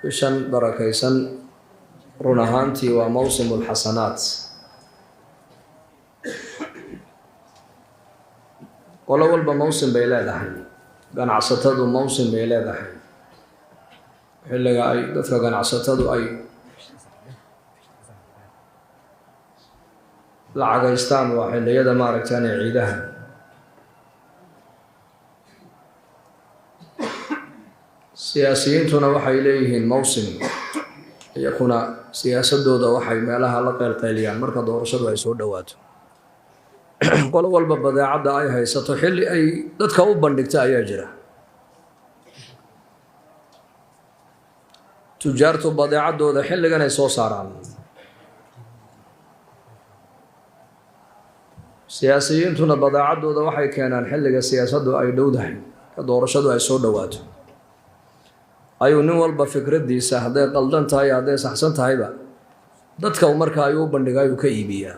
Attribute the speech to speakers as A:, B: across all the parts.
A: bishan barakaysan run ahaantii waa mawsimu lxasanaat. qolo walba mawsim bay leedahay, ganacsatadu mawsim bay leedahay. xilliga ay dadka ganacsatadu ay lacagaystaan waa xilliyada maaragtaan ee ciidaha. siyaasiyiintuna waxay leeyihiin mawsim, iyakuna siyaasadooda waxay meelaha la qeylqeyliyaan marka doorashadu ay soo dhowaato. qolo walba badeecadda ay haysato xilli ay dadka u bandhigta ayaa jira. tujaartu badeecadooda xilligan ay soo saaraan. siyaasiyiintuna badeecadooda waxay keenaan xilliga siyaasaddu ay dhowdahay, ka doorashadu ay soo dhowaato. ayuu nin walba fikraddiisa hadday qaldan tahay hadday saxsan tahayba dadka marka ayuu u bandhiga ayuu ka iibiyaa.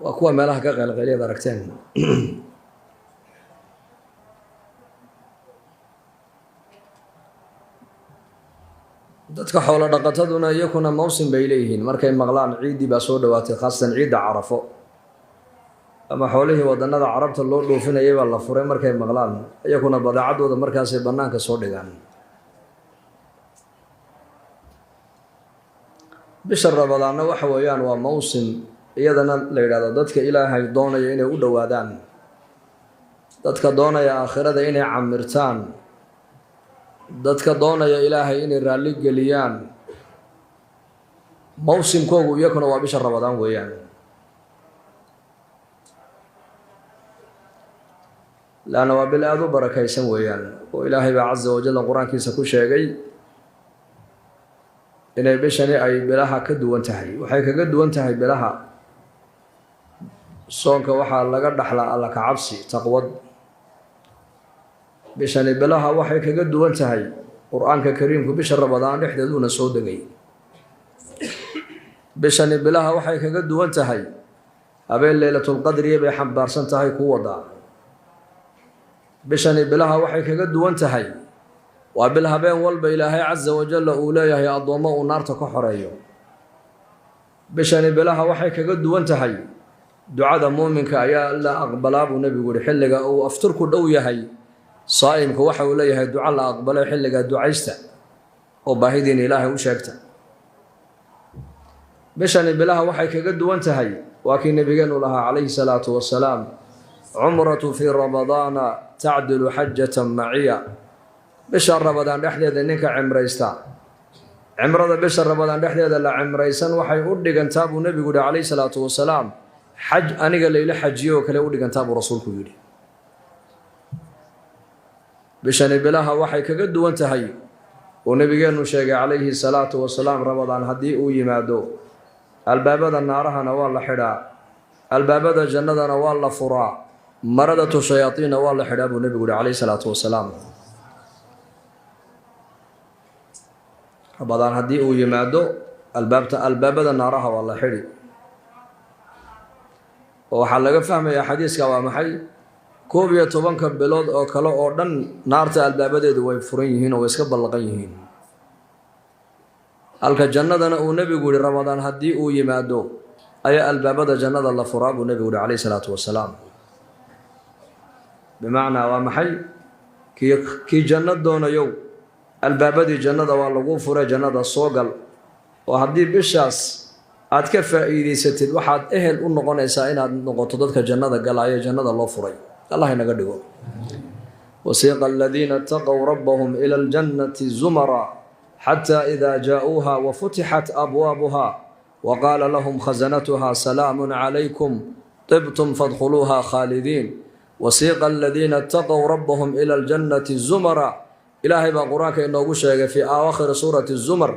A: waa kuwa meelaha ka qeylqeyliyad aragteen. dadka xoolo dhaqataduna iyakuna mawsim bay leeyihiin. markay maqlaan ciiddii baa soo dhowaatay, khaasatan ciidda carafo ama xoolihii wadannada carabta loo dhoofinayay baa la furay, markay maqlaan iyakuna badeecadooda markaasay bannaanka soo dhigaan. bisha rabadaanna waxa weeyaan waa mawsim iyadana la yidhahdo dadka ilaahay doonaya inay u dhowaadaan, dadka doonaya aakhirada inay camirtaan, dadka doonaya ilaahay inay raalli geliyaan. mawsimkoogu iyakuna waa bisha rabadaan weeyaan. laanna waa bil aada u barakaysan weeyaan, oo ilaahay baa casa wajalla qur-aankiisa ku sheegay inay bishani ay bilaha ka duwan tahay. waxay kaga duwan tahay bilaha soonka, waxaa laga dhaxlaa alla ka cabsi, taqwad. bishani bilaha waxay kaga duwan tahay qur-aanka kariimku bisha rabadaan dhexdeeduuna soo degay. bishani bilaha waxay kaga duwan tahay habeen leylatulqadriya bay xambaarsan tahay ku wadaa. bishani bilaha waxay kaga duwan tahay waa bil habeen walba ilaahay casa wajalla uu leeyahay addoommo uu naarta ka xoreeyo. bishani bilaha waxay kaga duwan tahay ducada muuminka ayaa la aqbalaa buu nebigu yihi. xilliga uu afturku dhow yahay saa'imku waxa uu leeyahay duco la aqbalay xilliga ducaysta oo baahidiina ilaahay u sheegta. bishani bilaha waxay kaga duwan tahay waa kii nebigeenu lahaa calayhi salaatu wasalaam, cumratu fii ramadaana tacdilu xajatan maciya. bisha rabadaan dhexdeeda ninka cimraysta, cimrada bisha rabadaan dhexdeeda la cimraysan waxay u dhigantaa buu nebigu yihi calayhi salaatu wasalaam xaj aniga layla xajiyo oo kale u dhigantaa buu rasuulku yidhi. bishani bilaha waxay kaga duwan tahay uu nebigeenu sheegay calayhi salaatu wasalaam, rabadaan haddii uu yimaado albaabada naarahana waa la xidhaa, albaabada jannadana waa la furaa, maradatu shayaadiinna waa la xidhaa buu nebigu yihi calayhi salaatu wasalaam. rabadaan haddii uu yimaado albaabada naaraha waa la xidhi. oo waxaa laga fahmayaa xadiiska waa maxay? 11 bilood oo kale oo dhan naarta albaabadeedu way furan yihiin oo way iska ballaqan yihiin. halka jannadana uu nebigu yihi rabadaan haddii uu yimaado ayaa albaabada jannada la furaa buu nebigu yihi calayhi salaatu wasalaam. bimacnaa waa maxay? kii janno doonayow albaabadii jannada waa lagu furay, jannada soo gal. oo haddii bishaas aad ka faa'iidaysatid waxaad ehel u noqonaysaa inaad noqoto dadka jannada galaya, jannada loo furay. allah inaga dhigo. wasiiqa aladiina itaqow rabbahum ila aljannati zumara xataa idaa jaa'uuha wafutixat abwaabuha waqaala lahum khazanatuha salaamun calaykum tibtum fadkhuluuha khaalidiin. wasiiqa aladiina itaqow rabbahum ila aljannati zumara. ilaahay baa qur-aanka inoogu sheegay fii awaakhiri suurati zumar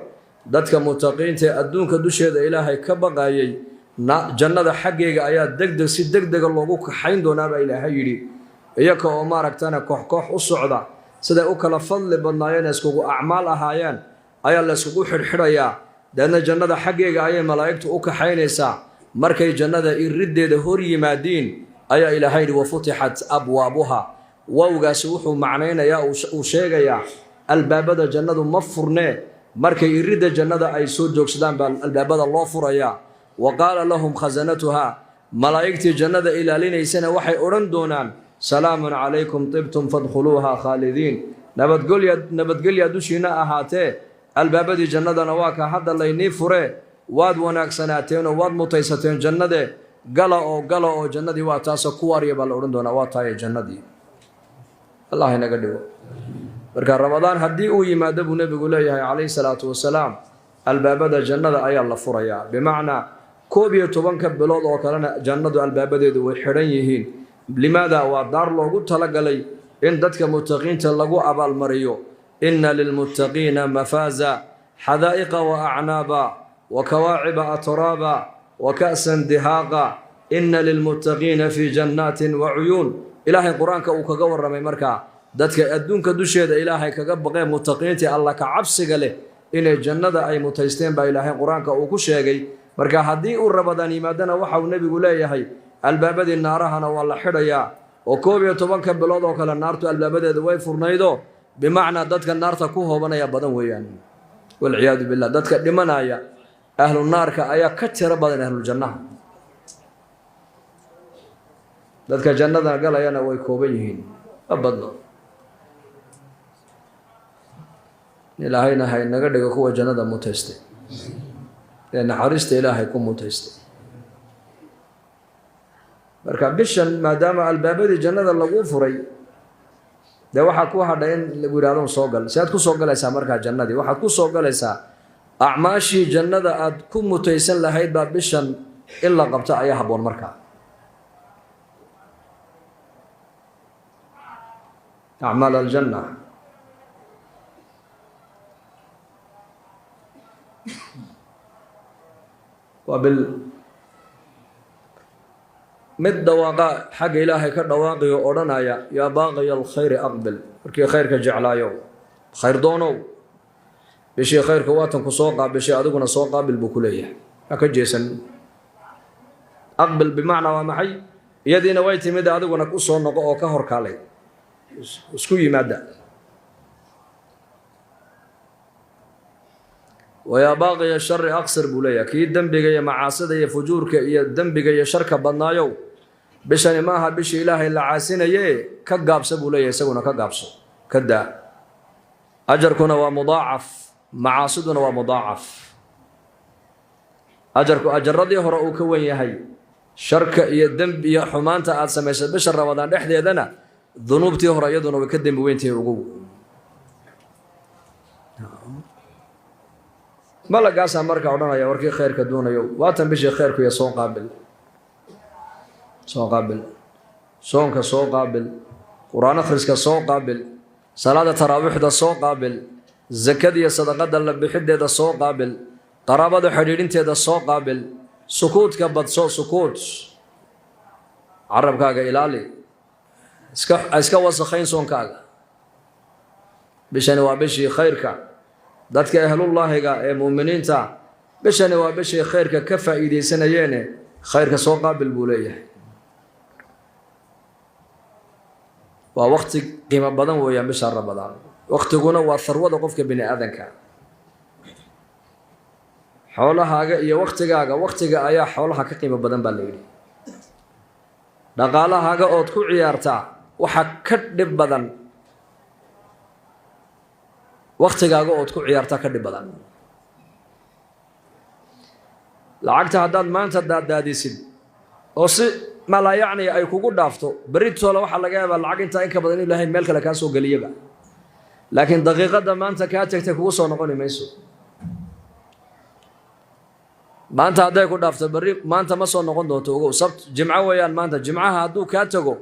A: dadka mutaqiinta ee adduunka dusheeda ilaahay ka baqayay jannada xaggeega ayaa degdeg si degdega loogu kaxayn doonaabaa ilaahay yidhi. iyaka oo maaragtana koox u socda siday u kala fadli badnaayeen iskugu acmaal ahaayeen ayaa la yskugu xidhxidhayaa. deedna jannada xaggeega ayay malaa'igtu u kaxaynaysaa. markay jannada iriddeeda hor yimaadiin ayaa ilaahay yidhi wafutixat abwaabuha. wowgaasi wuxuu macnaynayaa uu sheegayaa albaabada jannadu ma furnee markay iridda jannada ay soo joogsadaan baa albaabada loo furayaa wa qaala lahum khasanatuhaa malaa'igtii jannada ilaalinaysana waxay odhan doonaan salaamun calaykum tibtum fadkhuluuha khaalidiin nabadgelya dushiina ahaatee albaabadii jannadana waa ka hadda laynii furee waad wanaagsanaateen oo waad mutaysateen jannade gala oo jannadii waa taasoo ku waarya baa la odhan doonaa waa tahay jannadii allah inaga dhigo marka ramadaan haddii uu yimaado buu nebigu leeyahay calayhi salaatu wasalaam albaabada jannada ayaa la furayaa bimacnaa 11 bilood oo kalena jannadu albaabadeedu way xidhan yihiin limaada waa daar loogu talagalay in dadka muttaqiinta lagu abaalmariyo inna lilmuttaqiina mafaaza xadaa'iqa wa acnaaba wa kawaaciba atraaba wa ka'san dihaaqa inna lilmuttaqiina fii jannaatin wa cuyuun ilaahay qur-aanka uu kaga warramay markaa dadka adduunka dusheeda ilaahay kaga baqee muttaqiintii alla ka cabsiga leh inay jannada ay mutaysteen baa ilaahay qur-aanka uu ku sheegay marka haddii uu ramadaan yimaadana waxa uu nebigu leeyahay albaabadii naarahana waa la xidhayaa oo 11 bilood oo kale naartu albaabadeeda way furnaydo bimacnaa dadka naarta ku hoobanaya badan weeyaan walciyaadu billah dadka dhimanaya ahlu naarka ayaa ka tiro badan ahlu jannaha dadka jannada galayana way kooban yihiin abadno ilaahayna hay naga dhigo kuwa jannada mutaystay ee naxariista ilaahay ku mutaystay marka bishan maadaama albaabadii jannada lagu furay de waxa ku hadhay in lagu yiraahdo soo gal si aad ku soo galaysaa marka jannadii waxaad ku soo galaysaa acmaashii jannada aad ku mutaysan lahayd baa bishan in la qabto ayaa haboon marka acmaal aljanna وبال mid dhawaaqa xagga ilaahay ka dhawaaqiyo odhanaya yaa baaqiya alkhayri aqbil markii khayrka jeclaayo khayr doonow bishii khayrka waatan ku soo qaabishay adiguna soo qaabil buu ku leeyahay ha ka jeesan aqbil bimacnaa waa maxay iyadiina way timid adiguna ku soo noqo oo ka horkaalay isku yimaada ويا باقي الشر أقصر بوليا كي دنبغا يا معاصد يا فجورك يا دنبغا يا شرك بدنايو بشان ماها بش إله إلا عاسين يي كقابس بوليا يسونا كقابس كدا أجركنا ومضاعف معاصدنا ومضاعف أجر رضي هرؤوك وين يهي شرك يا دنب يا حمانتا آد سميس بشر رمضان إحدى يدنا ذنوبتي هرأ يدنا ويكدم بوينتي وقوه malagaasaa marka odhanaya warkii khayrka doonayo waatan bishii khayrku iyo soo qaabil soonka soo qaabil quraan akhriska soo qaabil salaada taraawiixda soo qaabil zakada iyo sadaqada la bixideeda soo qaabil qaraabada xidhiidhinteeda soo qaabil sukuudka badso sukuud carabkaaga ilaali iska wasakhayn soonkaaga bishani waa bishii khayrka dadka ahlullaahiga ee muuminiinta bishani waa bishii khayrka ka faa'iideysanayeene khayrka soo qaabil buu leeyahay waa waqti qiimo badan weeyaan bisha ramadaan waqtiguna waa tharwada qofka bini aadanka xoolahaaga iyo waqtiga ayaa xoolaha ka qiimo badan baa la yidhi dhaqaalahaaga ood ku ciyaartaa waxa ka dhib badan waqtigaaga ood ku ciyaartaa ka dhib badan lacagta haddaad maanta daadaadisid oo si malaayacni ay kugu dhaafto berritoola waxaa laga yaabaa lacag intaa in ka badan in ilaahay meel kale kaa soo geliyaba laakiin daqiiqadda maanta kaa tagtay kugu soo noqoni mayso maanta hadday ku dhaafto berri maanta ma soo noqon doonto ogow sabt jimco weeyaan maanta jimcaha hadduu kaa tago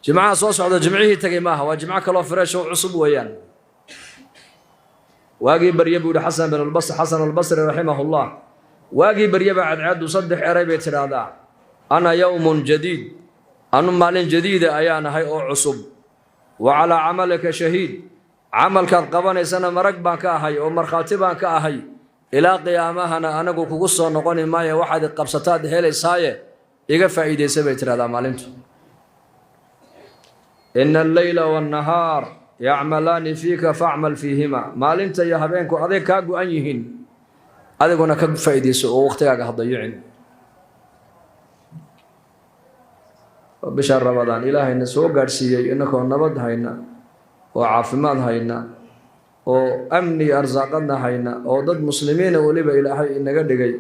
A: jimcaha soo socda jimcihii tagay maaha waa jimco kaloo fresh oo cusub weeyaan waagii barye buu yihi xasan albasri raximahullah waagii barye baa cadcaadu 3 eray bay tidhaahdaa ana yowmun jadiid anu maalin jadiida ayaan ahay oo cusub wa calaa camalika shahiid camalkaad qabanaysana marag baan ka ahay oo markhaati baan ka ahay ilaa qiyaamahana anagu kugu soo noqoni maayo waxaad qabsataad helaysaaye iga faa'iidaysa bay tidhahdaa maalintu ina alleyla wannahaar يعملان فيك فاعمل فيهما ما لنت يا هبينكو أذيك كاقو أنيهن أذيكونا كاقو فايديس ووقتك هضيعين بشهر رمضان إلهي نسوق قرسيي إنكو نبض هينا وعافمات هينا وأمني أرزاقنا هينا وضد مسلمين وليبا إلهي إنك دقي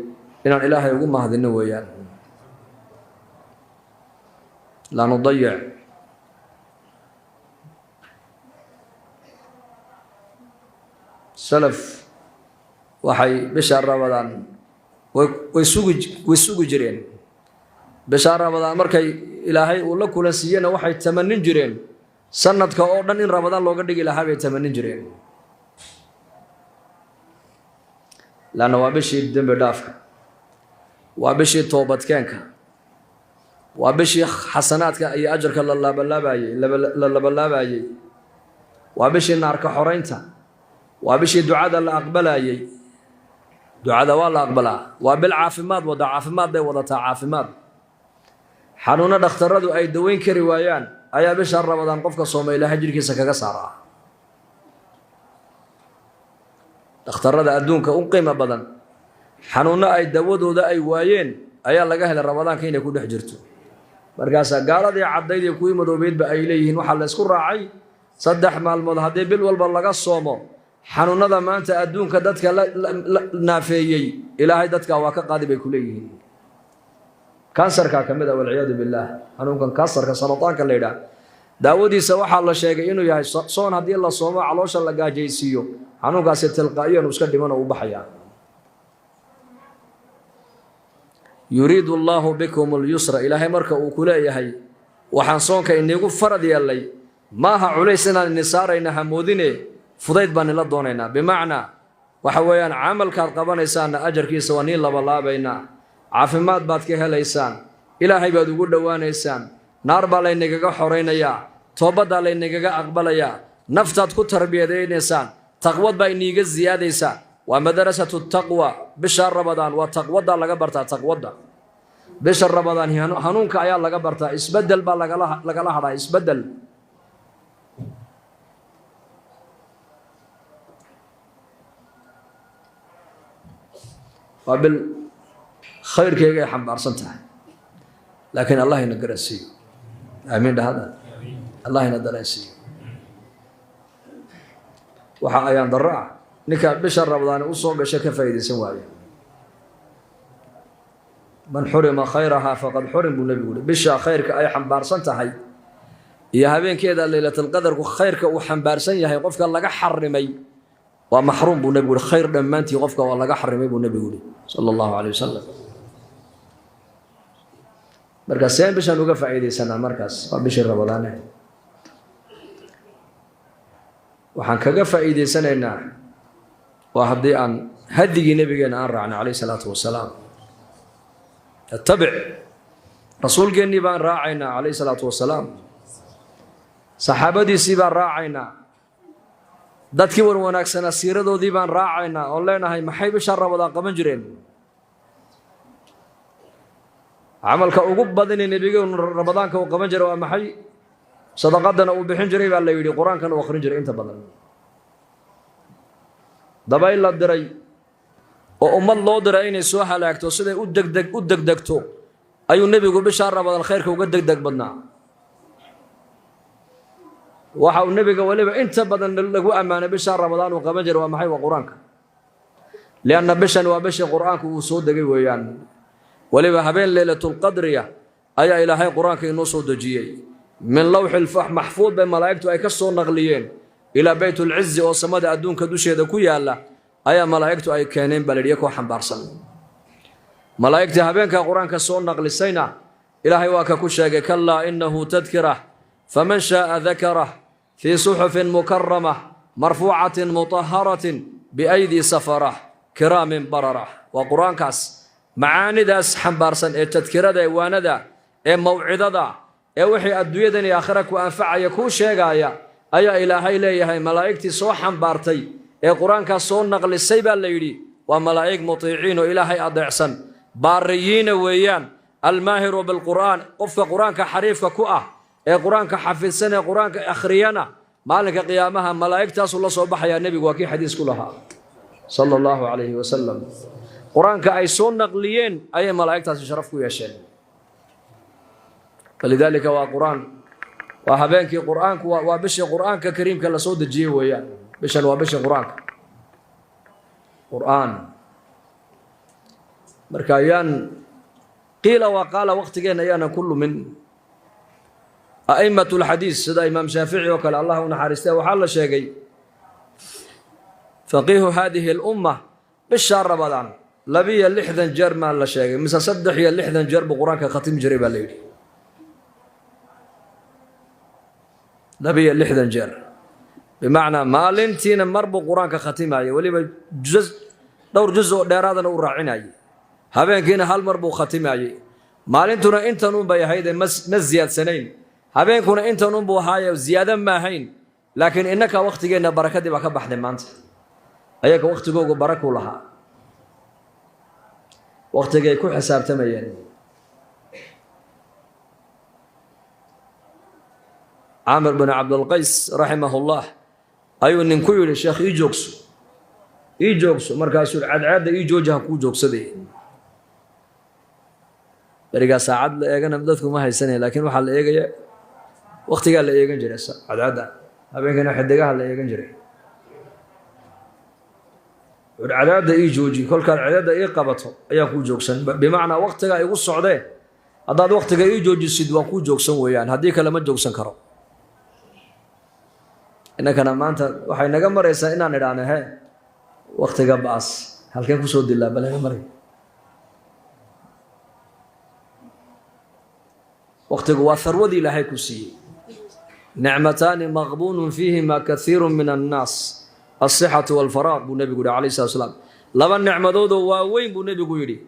A: إن الإلهي يقول ما هذا النويان لا نضيع سلف وحي بشهر رمضان ويسوق جرين بشهر رمضان مركي إلهي ولا كل سيئنا وحي 80 جرين سنة كأوردن إن رمضان لو قدق إلهي 80 جرين لأنه وابشي الدم بدافك وابشي توبت كانك وابشي حسناتك أي أجرك لله بالله باي وابشي النار كحرينتا وابشي دعاء الله أقبلها دعاء الله أقبلها وبالعافمات وضع عافمات دي وضع عافمات حنونا دختردو أي دوين كروايان أيا بشهر رمضان قفك صومي لها جركي سكاكا سارا دخترد أدونك قيمة بدن حنونا أي دودو دا أي وايين أيا لقاها لرمضان كين يكون حجرتو مرقاسا قال دي عبدي دي كوي مدوبيد بأيليهن وحال اسكو راعي صدح مع المضهدي بالوالبا لقا صومو حنونا دا ما أنت أدونك دادك نافيي إلهي دادك واكا قادي بيكوليهن كانسركا كمدا والعياذ بالله حنونكن كانسركا سرطانكا ليدا daawadiisa waxaa la sheegay inuu yahay soon hadii la soomo caloosha la gaajaysiiyo xanuunkaasi tilqaa'iyan iska dhiman oo u baxaya yuriidu Allahu bikum al-yusra ilaahay marka uu ku leeyahay waxaan soonka inagu farad yeelay maaha culeysana nisaarayna hamoodine fudayd baan la doonaynaa bimaana waxa weeyaan amalka qabanaysan ajarkiisa waa laba laabayna caafimaad baad ka helaysaan ilaahay baad ugu dhawaanaysaan naar baa laynaga xoreynaya toobada laynaga aqbalaya naftaad ku tarbiyadeynaysaan taqwad baa iniga ziyaadaysa wa madrasatu taqwa bishar ramadan wa taqwada laga bartaa taqwada bishar ramadan hanuunka ayaa laga bartaa isbedel baa laga hadaa isbedel qabil khayrkayga xambaarsantahay laakiin Allah ina garasiyo آمين هذا الله ينادرسي وحا أيام ضراع نكا بشر رمضان وصوم بشكل فايدة سوايا من حرم خيرها فقد حرم النبي يقول بشا خيرك أي حنبار سنتهي يا هبين كذا ليلة القدر وخيرك وحنبار سن يا قفك الله حرمي ومحروم بالنبي يقول خير لما أنت قفك والله حرمي بالنبي يقول صلى الله عليه وسلم markaas seen bishan uga faa'iideysanaa markaas waa bishii Ramadaan waxaan kaga faa'iideysanaynaa waa hadii aan hadigii nabigeena aan raacno kaleey salaatu wasalaam tattabi' rasuulkeeni baan raacayna kaleey salaatu wasalaam saxaabadiisii baan raacayna dadkii war wanaagsan asiiradoodii baan raacayna oo leenahay maxay bisha Ramadaan qaban jireen عملك أوجب بدني نبيك رمضان كوا قبل جرى ومحي صدقاتنا وبحين جري بالله يدي قرآن كانوا آخرين جري أنت بدل دبائل لا دري وأم الله دريني سوها لك توصل أدق دكتو أيو النبي يقول بشهر رمضان الخير كوا دق بدنا وحاول النبي قال لي أنت بدل لقوا أمانة بشهر رمضان وقبل جرى ومحي وقرآنك لأن بشن وبش قرآنك وصود دقي ويان ولبا هبين ليلة القدرية أي إلهي قرآنك ينصو دجيي من لوح الفح محفوظ بين ملائكته أي كسو نغليين إلى بيت العز وصمد أدون كدوشي دكويا الله أي ملائكته أي كانين بلديكو حنبارسن ملائكته هبين كقرآن كسو نغلسينا إلهي واكا كشاك كلا إنه تذكره فمن شاء ذكره في صحف مكرمة مرفوعة مطهرة بأيدي سفرة كرام بررة وقرآن كاس معاني داس حنبارسن التذكرة وانا موعظة وحي الدنيا آخرك وأنفع يكون شيئا أي إلهي ليهي ملائكتي سو حنبارتي القرآن كسون نقل السيبة الليلي وملائك مطيعين إلهي أضعسن باريين ويان الماهر بالقرآن قف قرآن كحريف كوئة القرآن كحفظ سنة القرآن كأخريانا مالك قيامها ملائكة صلى الله عليه النبي وكي حديث كلها صلى الله عليه وسلم قرآن كأي سون نقليين أي ملائكة شرفكم يا شيخ فلذلك وقرآن وهبينك قرآنك وبش قرآنك كريم كلا صوت الجيو ويا بشر وبش قرآنك قرآن مركايان قيل وقال وقت جينا يانا كل من أئمة الحديث سيدا إمام شافعي وكال الله ونحارسته وحال شيء فقيه هذه الأمة بالشهر رمضان لبي اللحظة جر ما لا شيء مثل صدح هي اللحظة جر بقرآن ختم جريبة الليل لبي اللحظة جر بمعنى ما لنتين مربو قرآن كختم أي ولي جزء دور جزء ديرادنا وراعينا أي هبين كنا هل مربو ختم أي ما لنتنا أنت نوبا هيدا مزياد سنين هبين كنا أنت نوبو هاي زيادة ما هين لكن إنك وقت جينا بركة دي بك بحد ما أنت أيك وقت جوجو بركة لها وقت جاي كل حساب تمين عامر بن عبد القيس رحمه الله أيوة نكوي الشيخ يجوكسو مركز عاد يجوجها كوجوكس دي برجع ساعد لأجنا بدتكم ما هي سنة لكن وحال إيجا وقت قال إيجا جري عاد أبين كنا حد قال إيجا جري والعداد يجوجي كل كان عداد يقبضه أيكو جوكسن بمعنى وقت جاي يقص عداه هذا وقت جاي يجوجي سيدوا كو جوكسن ويان هذيك لما جوكسن كرو إنك أنا ما أنت وحين نجمر إنسان إننا نرانا هاي وقت جاء باس هل كان كسود الله بلا نمري وقت جوا ثروة لا هي كسي نعمتان مغبون فيهما كثير من الناس الصحة والفراغ بالنبي يقول عليه الصلاة والسلام لما النعمة دو وين بالنبي يقول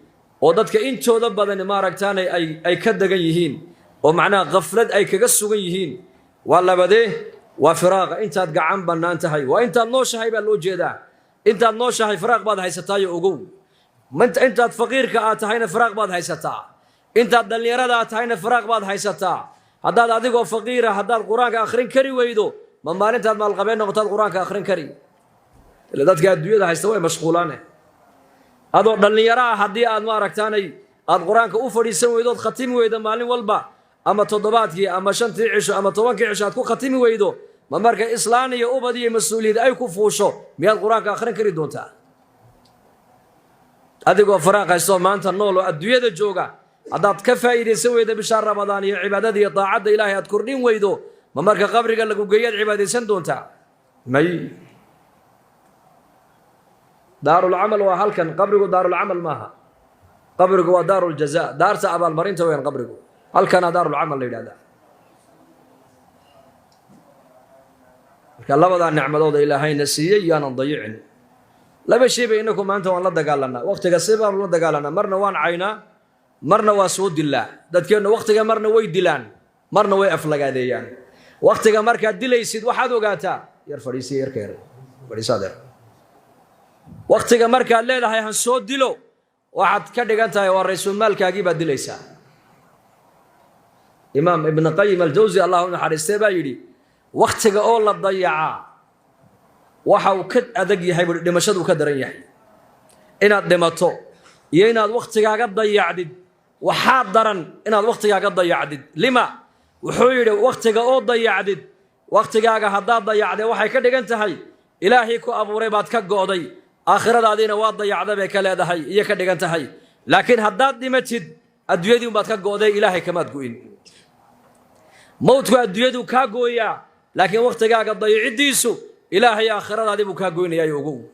A: ودتك إن شو ضبضن ما ركتان أي كد جيهين ومعناه غفلت أي كجس جيهين ولا بده وفراغ أنت تقعن بنا أنت هاي وأنت النوش هاي بالوجه أنت النوش هاي فراغ بعد هاي ستاي وقوم ما أنت فقير كأت هاي فراغ بعد هاي ستا أنت الدليرة هاي فراغ بعد هاي ستا هذا هذيك فقيرة هذا القرآن كآخرين كري ويدو ما أنت مال القبائل نقطة القرآن كآخرين كري اللي ذات قاعد دوية هيستوي مشغولانه هذا دلنيرا هدي أنواع ركتاني القرآن كأوفر يسوي يدود ختم ويدا مالين والبا أما تضباطي أما شنتي عيش أما توانك عيش هتكون ختم ويدو ما مركز إسلامي يوبدي مسؤولية أي كفوشو من القرآن كآخرين كري دونتا هذا هو فراغ هيستوي ما أنت نولو الدوية الجوجا هذا كفى يسوي يدا بشهر رمضان عبادة طاعة إلهي أذكرني ويدو ما مركز قبر قال لك وقياد عبادة سندونتا ماي دار العمل وهلكن قبره دار العمل ماها قبره ودار الجزاء دار تعب المرين وين قبره هل كان دار العمل لهذا كان الله وضع النعمة ذو إلهي نسيه يانا ضيعن لا بشي بينكم أنت وأن لا دقالنا وقت قصيبة ولا دقالنا مرنا وان عينا مرنا واسود الله دتكنا وقت مرنا ويدلان مرنا ويأفلق هذه يعني وقت مركا دلي يسيد واحد وقاتا يرفع يسير كير فريسادر waqtiga marka leedahay han soo dilo waxaad ka dhigan tahay waa rasuul maalkaagii baad dilaysaa imaam ibn qayyim al-jawzi Allahu naxariistay baa yiri waqtiga oo la dayaca waxa uu ka adag yahay dhimashadu ka daran yahay inaad dhimato iyo inaad waqtigaaga dayacdid waxa daran inaad waqtigaaga dayacdid lima wuxuu yiri waqtiga oo dayacdid waqtigaaga haddaad dayacday waxay ka dhigan tahay ilaahi ku abuuray baad ka gooday aakhiradaadina waa dayacday bay ka leedahay iyo ka dhigan tahay laakiin haddaad dhimatid adduunyadii baad ka gooday ilaahay kamaad go'in mawdku adduunyadu ka gooya laakiin waqtigaaga dayacidiisu ilaahay aakhiradaadii buu ka goynayay ugu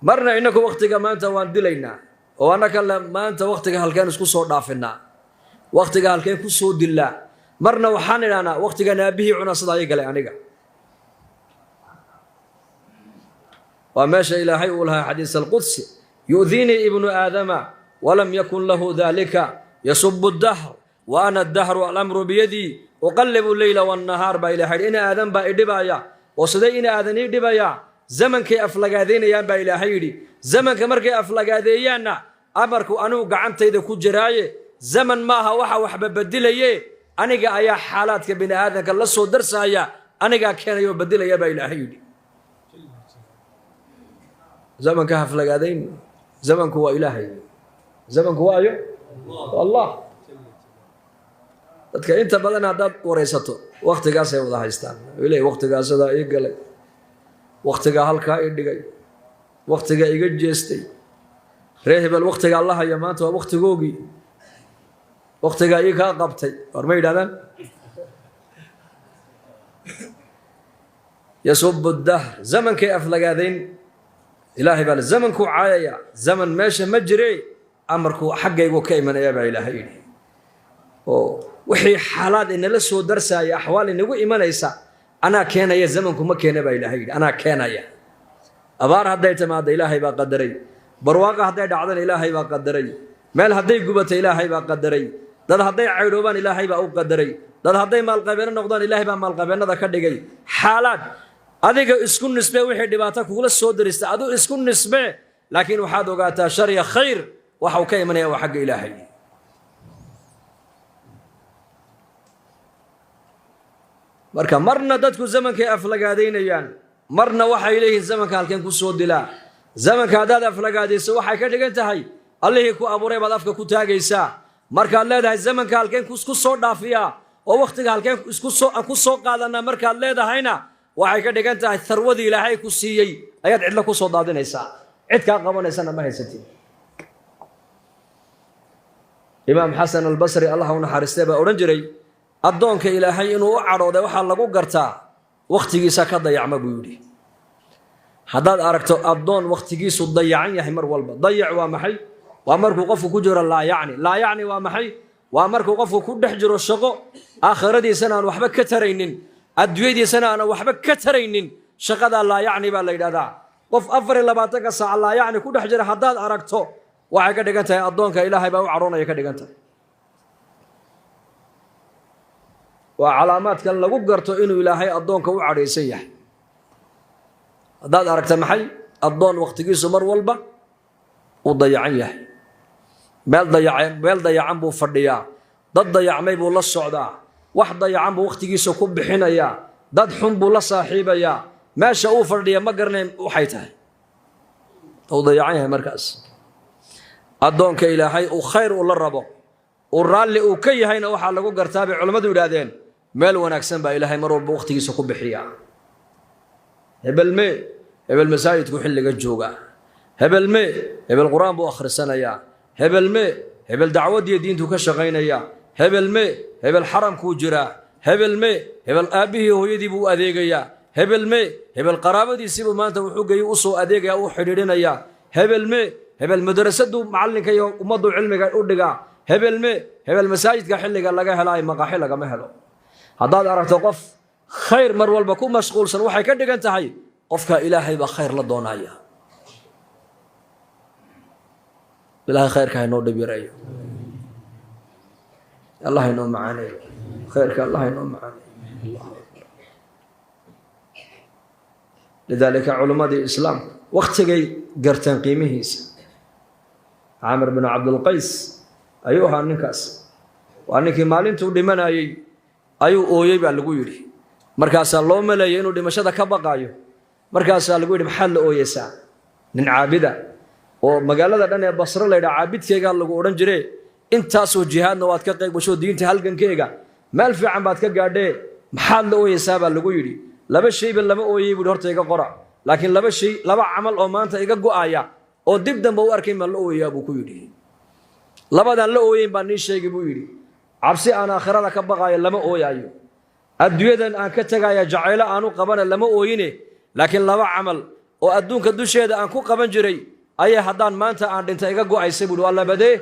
A: marna inaku waqtiga maanta waan dilaynaa oo anaka maanta waqtiga halkeen isku soo dhaafinaa waqtiga halkeen ku soo dilaa marna waxaan ilaana waqtiga naabihi cunasada ay galay aniga وماشى إلهي ولها حديث القدس يؤذيني ابن آدم ولم يكن له ذلك يسب الدهر وأنا الدهر والأمر بيدي أقلب الليل والنهار بإلهي إن آدم بإدبايا وصدي إن آدم إدبايا زمن كي أفلق هذين يا بإلهي زمن كمر كي أفلق هذين أمرك أنو قعنت إذا كجراي زمن ما هو وحب بدلي aniga ayaa xaalaadka bini aadamka la soo darsaya aniga keenayo badilaya baa ilaahay yidhi zamanka haflagaadayn zamanku waa ilaahay zamanku waa ayo allah dadka inta badan haddaad waraysato waqtigaasay wada haystaan ilaahay waqtigaasadaa ii galay waqtigaa halkaa ii dhigay waqtigaa iga jeestay reer hebel waqtigaa la haya maanta waa waqtigoogii waqtigaa ii kaa qabtay war ma yidhahdaan yasubu dahr zamankay aflagaadayn ilaahay baa zamanku caayaya zaman meesha ma jire amarku xaggaygu ka imanaya baa ilaahay yidhi oo wixii xaalaad inala soo darsaya axwaal inagu imanaysa anaa keenaya zamanku ma keena baa ilaahay yidhi anaa keenaya abaar hadday timaado ilaahay baa qadaray barwaaqa hadday dhacdana ilaahay baa qadaray meel hadday gubato ilaahay baa qadaray dad hadday caydhoobaan ilaahay baa u qadaray dad hadday maalqabeeno noqdaan ilaahay baa maalqabeennada ka dhigay xaalaad adiga isku nisbe wixii dhibaato kugula soo darista aduu isku nisbe laakiin waxaad ogaataa shar iyo khayr waxa uu ka imanaya waa xagga ilaahay marka marna dadku zamankay aflagaadaynayaan marna waxay leeyihiin zamanka halkeen ku soo dilaa zamanka haddaad aflagaadayso waxay ka dhigan tahay allihii ku abuuray baad afka ku taagaysaa markaad leedahay zamanka halkeen ku soo dhaafiyaa oo waqtiga halkeen ku soo qaadanaa markaad leedahayna waxay ka dhigan tahay tharwadii ilaahay ku siiyey ayaad cidla ku soo daadinaysaa cid kaa qabanaysana ma haysatin imaam xasan albasri allah u naxariistay baa odhan jiray addoonka ilaahay inuu u cadhooday waxaa lagu gartaa waqtigiisa ka dayacma buu yidhi haddaad aragto addoon waqtigiisu dayacan yahay mar walba dayac waa maxay waa markuu qofku ku jiro laa yacni waa maxay waa markuu qofku ku dhex jiro shaqo aakhiradiisana aan waxba ka taraynin adduunyadiisana aan waxba ka taraynin shaqada laa yacni baa la yidhahdaa qof 24 saac laa yacni ku dhex jira haddaad aragto waxay ka dhigan tahay addoonka ilaahay baa u cadhoonaya ka dhigan tahay waa calaamaadkan lagu garto inuu ilaahay addoonka u cadhaysan yahay haddaad aragta maxay addoon waqtigiisu mar walba uu dayacan yahay meel dayacan buu fadhiyaa dad dayacmay buu la socdaa wax dayacan buu waqtigiisa ku bixinayaa dad xun buu la saaxiibayaa meesha uu fadhiya ma garanayn waxay tahay uu dayacan yahay markaas addoonka ilaahay uu khayr u la rabo uu raalli uu ka yahayna waxaa lagu gartaa bay culammadu yidhaahdeen meel wanaagsan baa ilaahay mar walba waqtigiisa ku bixiyaa hebel masaajidku xilliga jooga hebel qur-aan buu akhrisanayaa hebel dacwadiyo diintu ka shaqaynaya hebel xaramkuu jiraa hebel aabbihii hooyadii buu adeegayaa hebel qaraabadiisiibuu maanta wuxuu geeyo u soo adeegaya u xidhiidhinayaa hebel madrasaduu macallinka iyo ummaddu cilmiga u dhigaa hebel masaajidka xilliga laga helaayo maqaaxi lagama helo haddaad aragto qof khayr mar walba ku mashquulsan waxay ka dhigan tahay qofka ilaahay baa khayr la doonaya ilaahay khayrka haynoo dhib yareeyo allah haynoo macaaneeyo khayrka allah haynoo macaaneeyo lidaalika culimmadii islaamka waqtigay garteen qiimihiisa caamir bin cabdulqays ayuu ahaa ninkaas waa ninkii maalintuu dhimanayey ayuu ooyey baa lagu yidhi markaasaa loo maleeyay inuu dhimashada ka baqaayo markaasaa lagu yidhi maxaad la ooyeysaa nin caabida oo magaalada dhan ee basro laydhaa caabidkeygaa lagu odhan jire intaasoo jihaadna waad ka qayb gasho diinta halgankeega meel fiican baad ka gaadhee maxaad la ooyeysaa baa lagu yidhi laba shayba lama ooyey buuhi horta iga qora laakiin laba camal oo maanta iga go'aya oo dib dambe u arkayn baan la ooyayaa buu ku yidhi labadaan la ooyeyn baan nii sheegi buu yidhi cabsi aan aakhirada ka baqaayo lama ooyaayo adduunyadan aan ka tegaya jacaylo aanu qabana lama ooyine laakiin laba camal oo adduunka dusheeda aan ku qaban jiray ayay haddaan maanta aan dhinta iga go'aysa buuhi waa labadee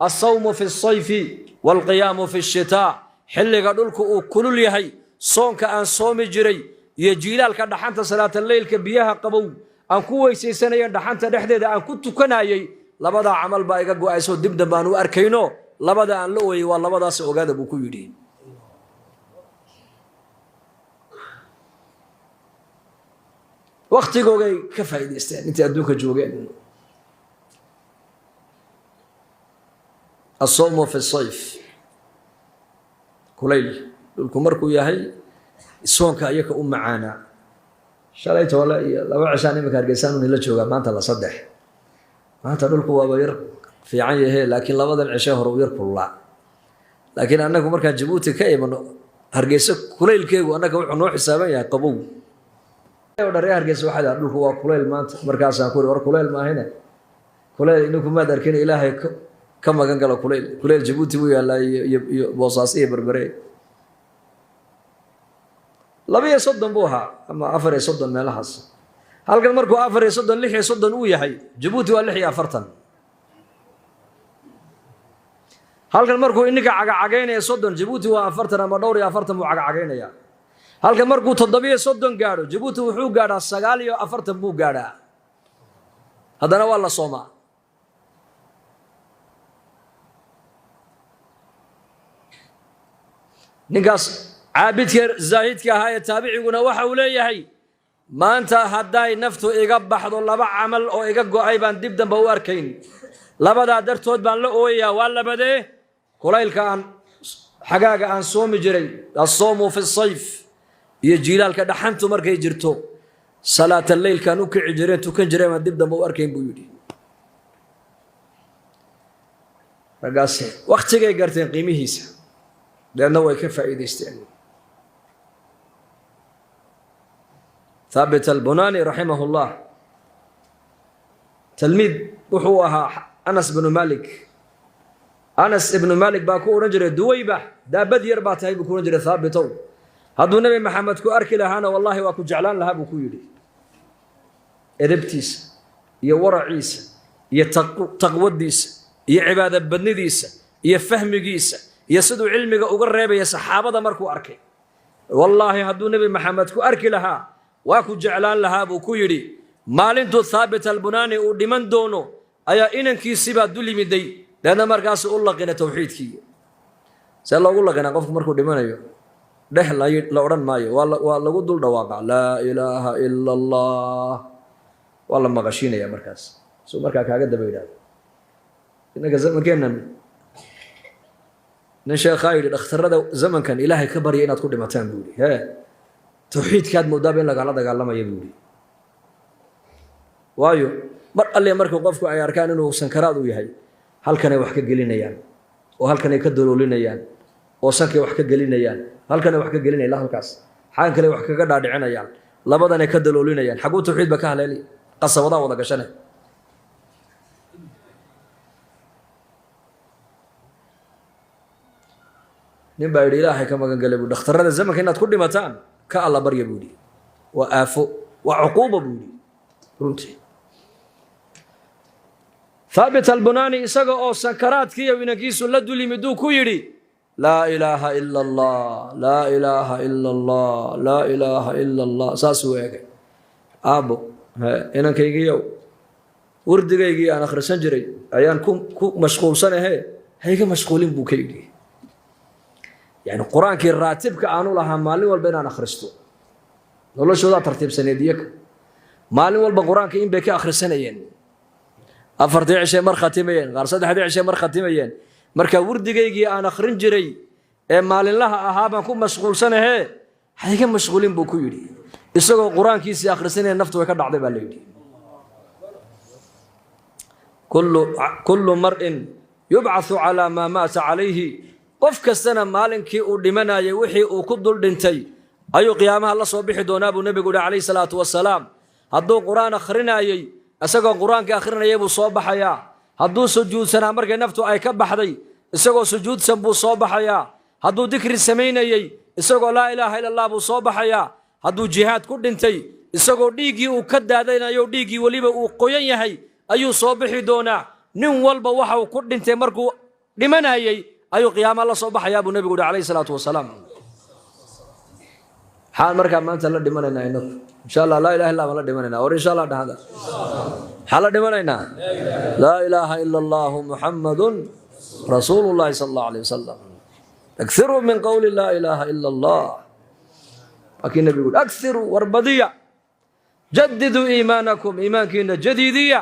A: assawmu fi sayfi waalqiyaamu fi shitaa xilliga dhulku uu kulul yahay soonka aan soomi jiray iyo jiilaalka dhaxanta salaataleylka biyaha qabow aan ku weysaysanaya dhaxanta dhexdeeda aan ku tukanayay labadaa camal baa iga go'ayso dib dambe aan u arkayno labada aan la ooyey waa labadaas ogaada buu ku yidhi waqtigoogay ka faa'iidaysteen intay adduunka joogeen الصوم في الصيف kulayl dhulku markuu yahay soonka ayaka u macaana shalay toole iyo laba cishaan imika Hargeysa la jooga maanta la saddex maanta dhulku waa yar fiican yahay laakiin labadan cisho hore yar kulaa laakiin annagu marka Djibouti ka imano Hargeysa kulaylkeegu annaga wuxuu noo xisaaban yahay qabow oo dhareer Hargeysa waxa dhulku waa kulayl maanta markaas aan ku war kulayl ma ahayna kulayl inuu kuma darkin Ilaahay ka magan galo kulayl Djibouti uu yaalay iyo Boosaaso iyo Berbere labiyo soddon buu ahaa ama afar iyo soddon meelahaas halkan markuu afar iyo soddon lix iyo soddon uu yahay Djibouti waa 46 halkan markuu inniga cagacageenaya soddon Djibouti waa 40 ama dhowr iyo 40 buu cagacageenaya halkan markuu 7 gaadho Djibouti wuxuu gaadhaa 49 buu gaadhaa haddana waa la Soomaa ninkaas caabidka zaahidka ahaa ee taabiciguna waxa uu leeyahay maanta hadday naftu iga baxdo laba camal oo iga go'ay baan dib dambe u arkayn labada dartood baan la ooyaa waa labadee kulaylka aan xagaaga aan soomi jiray asoomu fi sayf iyo jiilaalka dhaxantu markay jirto salaata leylkan u kici jireen tukan jireen baan dib dambe u arkayn buu yidhi ragaas waqtigay garteen qiimihiisa deedna way ka faa'iidaysteen ثابت البناني رحمه الله تلميذ وحوها أنس بن مالك باكو رجل دويبة دا بدير باتهاي بكو رجل ثابتو هذا النبي محمد كو أركي لهانا والله واكو جعلان لها بكو يلي إربتيس يا ورعيس يا تقوديس يا عبادة بنديس يا فهميس يا سدو علمك وقرب يا صحابة مركو أركي والله هذا النبي محمد كو أركي لها واكو جعلان لها بكو يلي مالنتو ثابت البناني ودمان دونو أيا إنكي سيبا دولي مدي لأن مركز الله قنا توحيد كي سأل الله قنا قفك مركو دمان أيو ده لا أوران مايو والله قدول دواقع لا إله إلا الله والله ما غشينا يا مركز سو مركز كاقد دبيداد إنك زمن كينا نشا خاير الاختر زمن كان إلهي كبر ينا تقول دمتان بولي ها توحيد كاد مدابين لك على دقال لما يبولي وايو مر اللي مركو قفكو أي أركان إنه سنكراد ويهي هل كان يوحكا قلينيان وهل كان يكدلولينيان وسنك يوحكا قلينيان هل كان يوحكا قلينيان لا هالكاس حان كان يوحكا قدادعنيان لبدان يكدلولينيان حقو توحيد بكاه ليلي قصة وضع وضع قشنه نبا يدي إلهي كما قال قلبو دختر هذا الزمن كأنها تكون دمتان كالله بريا بودي وآفو وعقوبة بودي runtii ثابت البناني isaga oo sakaraadkiyo winagiisu la dulimiduu ku yiri la ilaha illa allah la ilaha illa allah la ilaha illa allah saas weegay aabo inankaygiyo wardigaygii aan akhrisan jiray ayaan ku mashquulsanahay hayga mashquulin buu ka yiri yani quraankii raatibka aanu lahaa maalin walba inaan akhristo noloshooda tartiibsaneediyaka maalin walba quraanka in bay ka akhrisanayeen afartii cishay mar khatimayeen qaar saddexdii cishay mar khatimayeen marka wardigaygii aan akhrin jiray ee maalinlaha ahaa baan ku mashquulsanahay hayga mashquulin buu ku yiri isagoo quraankiisa akhrisanay naftu way ka dhacday baa leeyahay kullu mar'in yub'athu ala ma mata alayhi qof kastana maalinkii uu dhimanayay wixii uu ku dul dhintay ayuu qiyaamaha la soo bixi doonaa buu nabigu alayhi salaatu wasalaam hadduu quraan akhrinayay isagoo quraanka akhrinayay buu soo baxayaa hadduu sujuudsanaa markay naftu ay ka baxday isagoo sujuudsan buu soo baxayaa hadduu dikri samaynayay isagoo laa ilaaha illa allah buu soo baxayaa hadduu jihaad ku dhintay isagoo dhiiggii uu ka daadanayo dhiiggii weliba uu qoyan yahay ayuu soo bixi doonaa nin walba waxa uu ku dhintay markuu dhimanayay ayuu qiyaamaha la soo baxayaa buu nabigu alayhi salaatu wasalaam حال مركب ما أنت لا دمنا إنك إن شاء الله لا إله إلا الله لا دمنا أو إن شاء الله هذا حال دمنا لا إله إلا الله محمد رسول الله صلى الله عليه وسلم أكثروا من قول لا إله إلا الله أكيد النبي يقول أكثروا واربدية جددوا إيمانكم إيمانك جديدية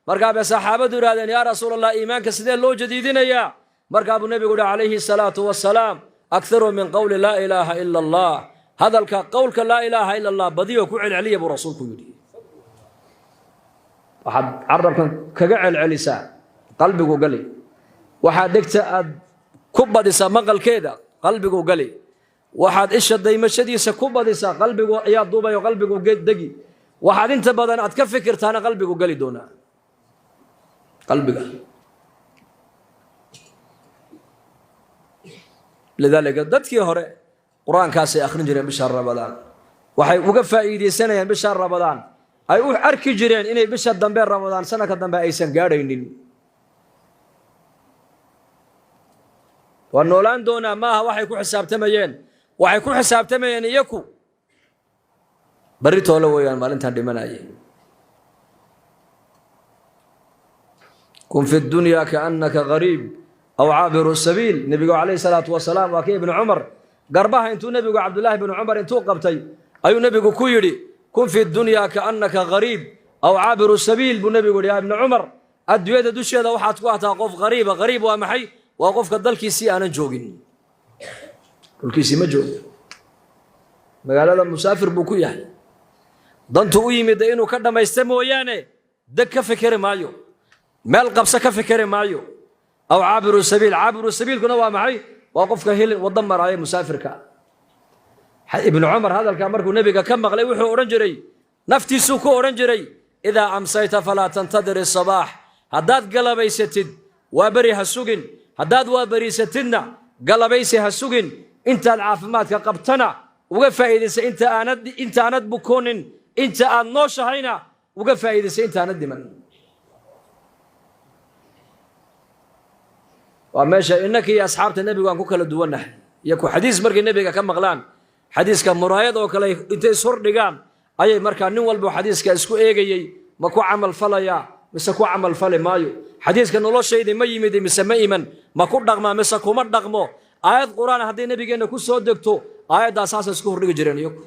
A: مركب صحابة رادن يا رسول الله إيمانك سيد لو جديدين يا مركب النبي يقول عليه الصلاة والسلام أكثر من قول لا إله إلا الله هذا قولك لا إله إلا الله بديو كعل علي أبو رسولك يدي واحد عربك كجعل عليسا قلبك وقلي واحد دكت كبة ديسا مقل كذا قلبك وقلي واحد إيش الدايم الشديسة كبة ديسا قلبك ويا دوبا وقلبك وقد دقي واحد أنت بدن أتكفكر تانا قلبك وقلي دونا قلبك لذلك dadkii hore quraankaas ay akhrin jireen bisha Ramadaan waxay uga faa'iideysanayaan bisha Ramadaan ay u arki jireen inay bisha dambe Ramadaan sanadka dambe aysan gaadhaynin wanoolaan doona maaha waxay ku xisaabtamayeen iyaku bari toolo weeyaan maalintan dhimanayay kun fi dunya ka'annaka gharib أو عابر السبيل نبي عليه الصلاة والسلام وكي ابن عمر قربها انتو نبي عبد الله بن عمر انتو قبتي أي نبي كويري كن في الدنيا كأنك غريب أو عابر السبيل بنبي يا ابن عمر الدوية دوشي هذا واحد كواتا قف غريب ومحي وقف قدل كيسي أنا جوجين الكيسي ما جوج قال هذا مسافر بوكويا ضنتو يمد إنه كذا ما يستمو يعني دك فكر مايو مال قبسة كفكر مايو أو عابر السبيل كنا معي وقف كهيل ودمر عليه مسافرك ابن عمر هذا الكامر نبي كم مغلي وحو أورنجري نفتي سوكو أورنجري إذا أمسيت فلا تنتظر الصباح هداد قلبي ستد وابري هسوقن هداد وابري ستدنا قلبي هسوقن انت العافمات كقبتنا وقف إذا انت أند بكون انت أنوش هينا وقف إذا انت أند من وماشى إنك يا أصحاب النبي وأنكو كلا دوّنه يكو حديث مرك النبي كم مغلان حديث كم مرايض وكلا أنت صور دجام أي مرك نول بحديث كأسكو إيجي ماكو عمل فلا مسكو عمل فلا مايو حديث كان الله شيء ما يمدي مسمى من ماكو دغما مسكو ما دغمو آيات قرآن هذه النبي كنا كل صوت دكتو آيات أساس اسكو رجع جرين يكو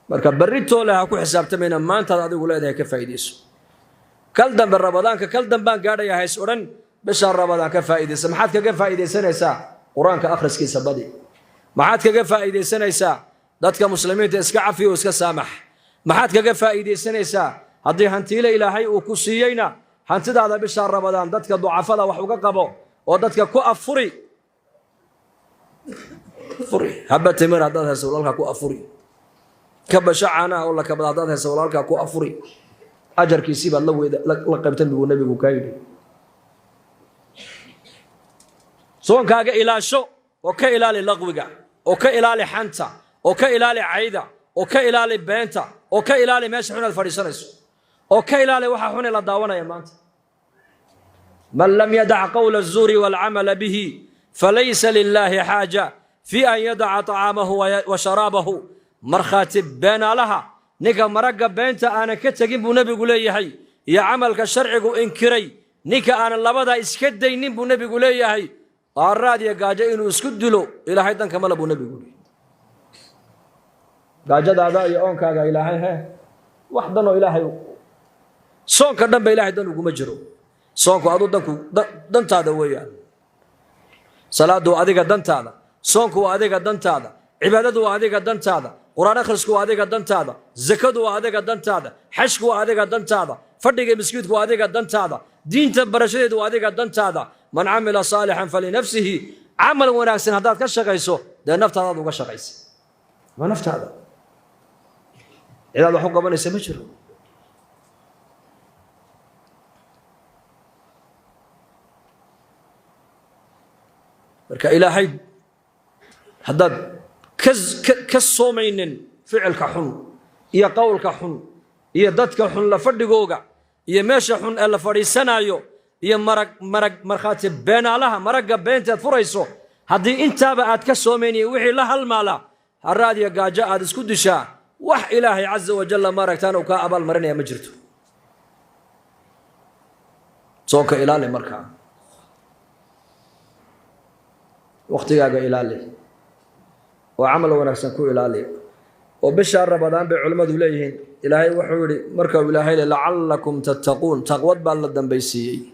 A: مرك بريتو له أكو حساب تمينا ما أنت هذا يقول هذا كفايديس كلدم بالرمضان كلدم بان قاعد يا هيس أورن بشهر رمضان كفائدة سمحت كفائدة سنة ساعة قرآن كأخرس كيس بدي محت كفائدة سنة ساعة ذاتك مسلمين تسكع فيه وسك سامح محت كفائدة سنة ساعة هذه هنتيله إلى هاي وكسيينا هنتدع هذا بشهر رمضان ذاتك ضعفاء وحقوق قبو وذاتك كأفري فري هبة تمر هذا سولالك كأفري كبشعنا ولا كبضاد هذا سولالك كأفري أجر كيسيب الله لقبتن بقول نبي كايدي سواء كاجا إلى شو وكإلى للغوجا وكإلى لحنتا وكإلى لعيدا وكإلى لبنتا وكإلى لمشحون الفريسانس وكإلى لوححون الداونا يا مانت من لم يدع قول الزور والعمل به فليس لله حاجة في أن يدع طعامه وشرابه مرخاتب بين لها نيكا مرقب بينتا أنا كتجيب نبي قولي هاي يا عمل كشرعك إنكري نيكا أنا لبدا إسكدي نبي نبي قولي هاي الراد يا جاجا إنه إسكدلو إلى هيدا كمال أبو نبي قولي جاجا هذا يا أون كاجا إلى هاي واحدة نو إلى هاي صون كدم بإلى هيدا نقوم مجرو صون كأدو دنت هذا ويا صلاة دو أديك دنت هذا صون كو أديك دنت هذا عبادة دو أديك دنت هذا قرآن أخرسكو هذا دنت هذا زكاة هذا دنت هذا حشكو هذا دنت هذا فردق مسكوت هذا دنت هذا دين تبرشيد هذا دنت هذا من عمل صالحا فلنفسه عمل وناكسن هذا كشقيسو ده نفط هذا وكشقيس ما نفط هذا إذا الله حق بني سمجر بركة إلى حيد حداد كالصومين فعلك حن يا قولك حن يا دتك حن لفردقوقع يا ماشي حن ألا فريسانايو يا مرخاتب بين لها مرقب بينت فريسو هذه انت بقى كالصومين وحي لها المالا الرادي قاجاء هذا سكدشا وح إلهي عز وجل مركتان وكأبال مرنيا مجرته صوك إلالي مركا وقتي إلالي وعمل ونفسا كو إلالي وبشهر رمضان بعلماء إليهن إلهي وحوري مركب إلهي لعلكم تتقون تقوى بالله بيسيي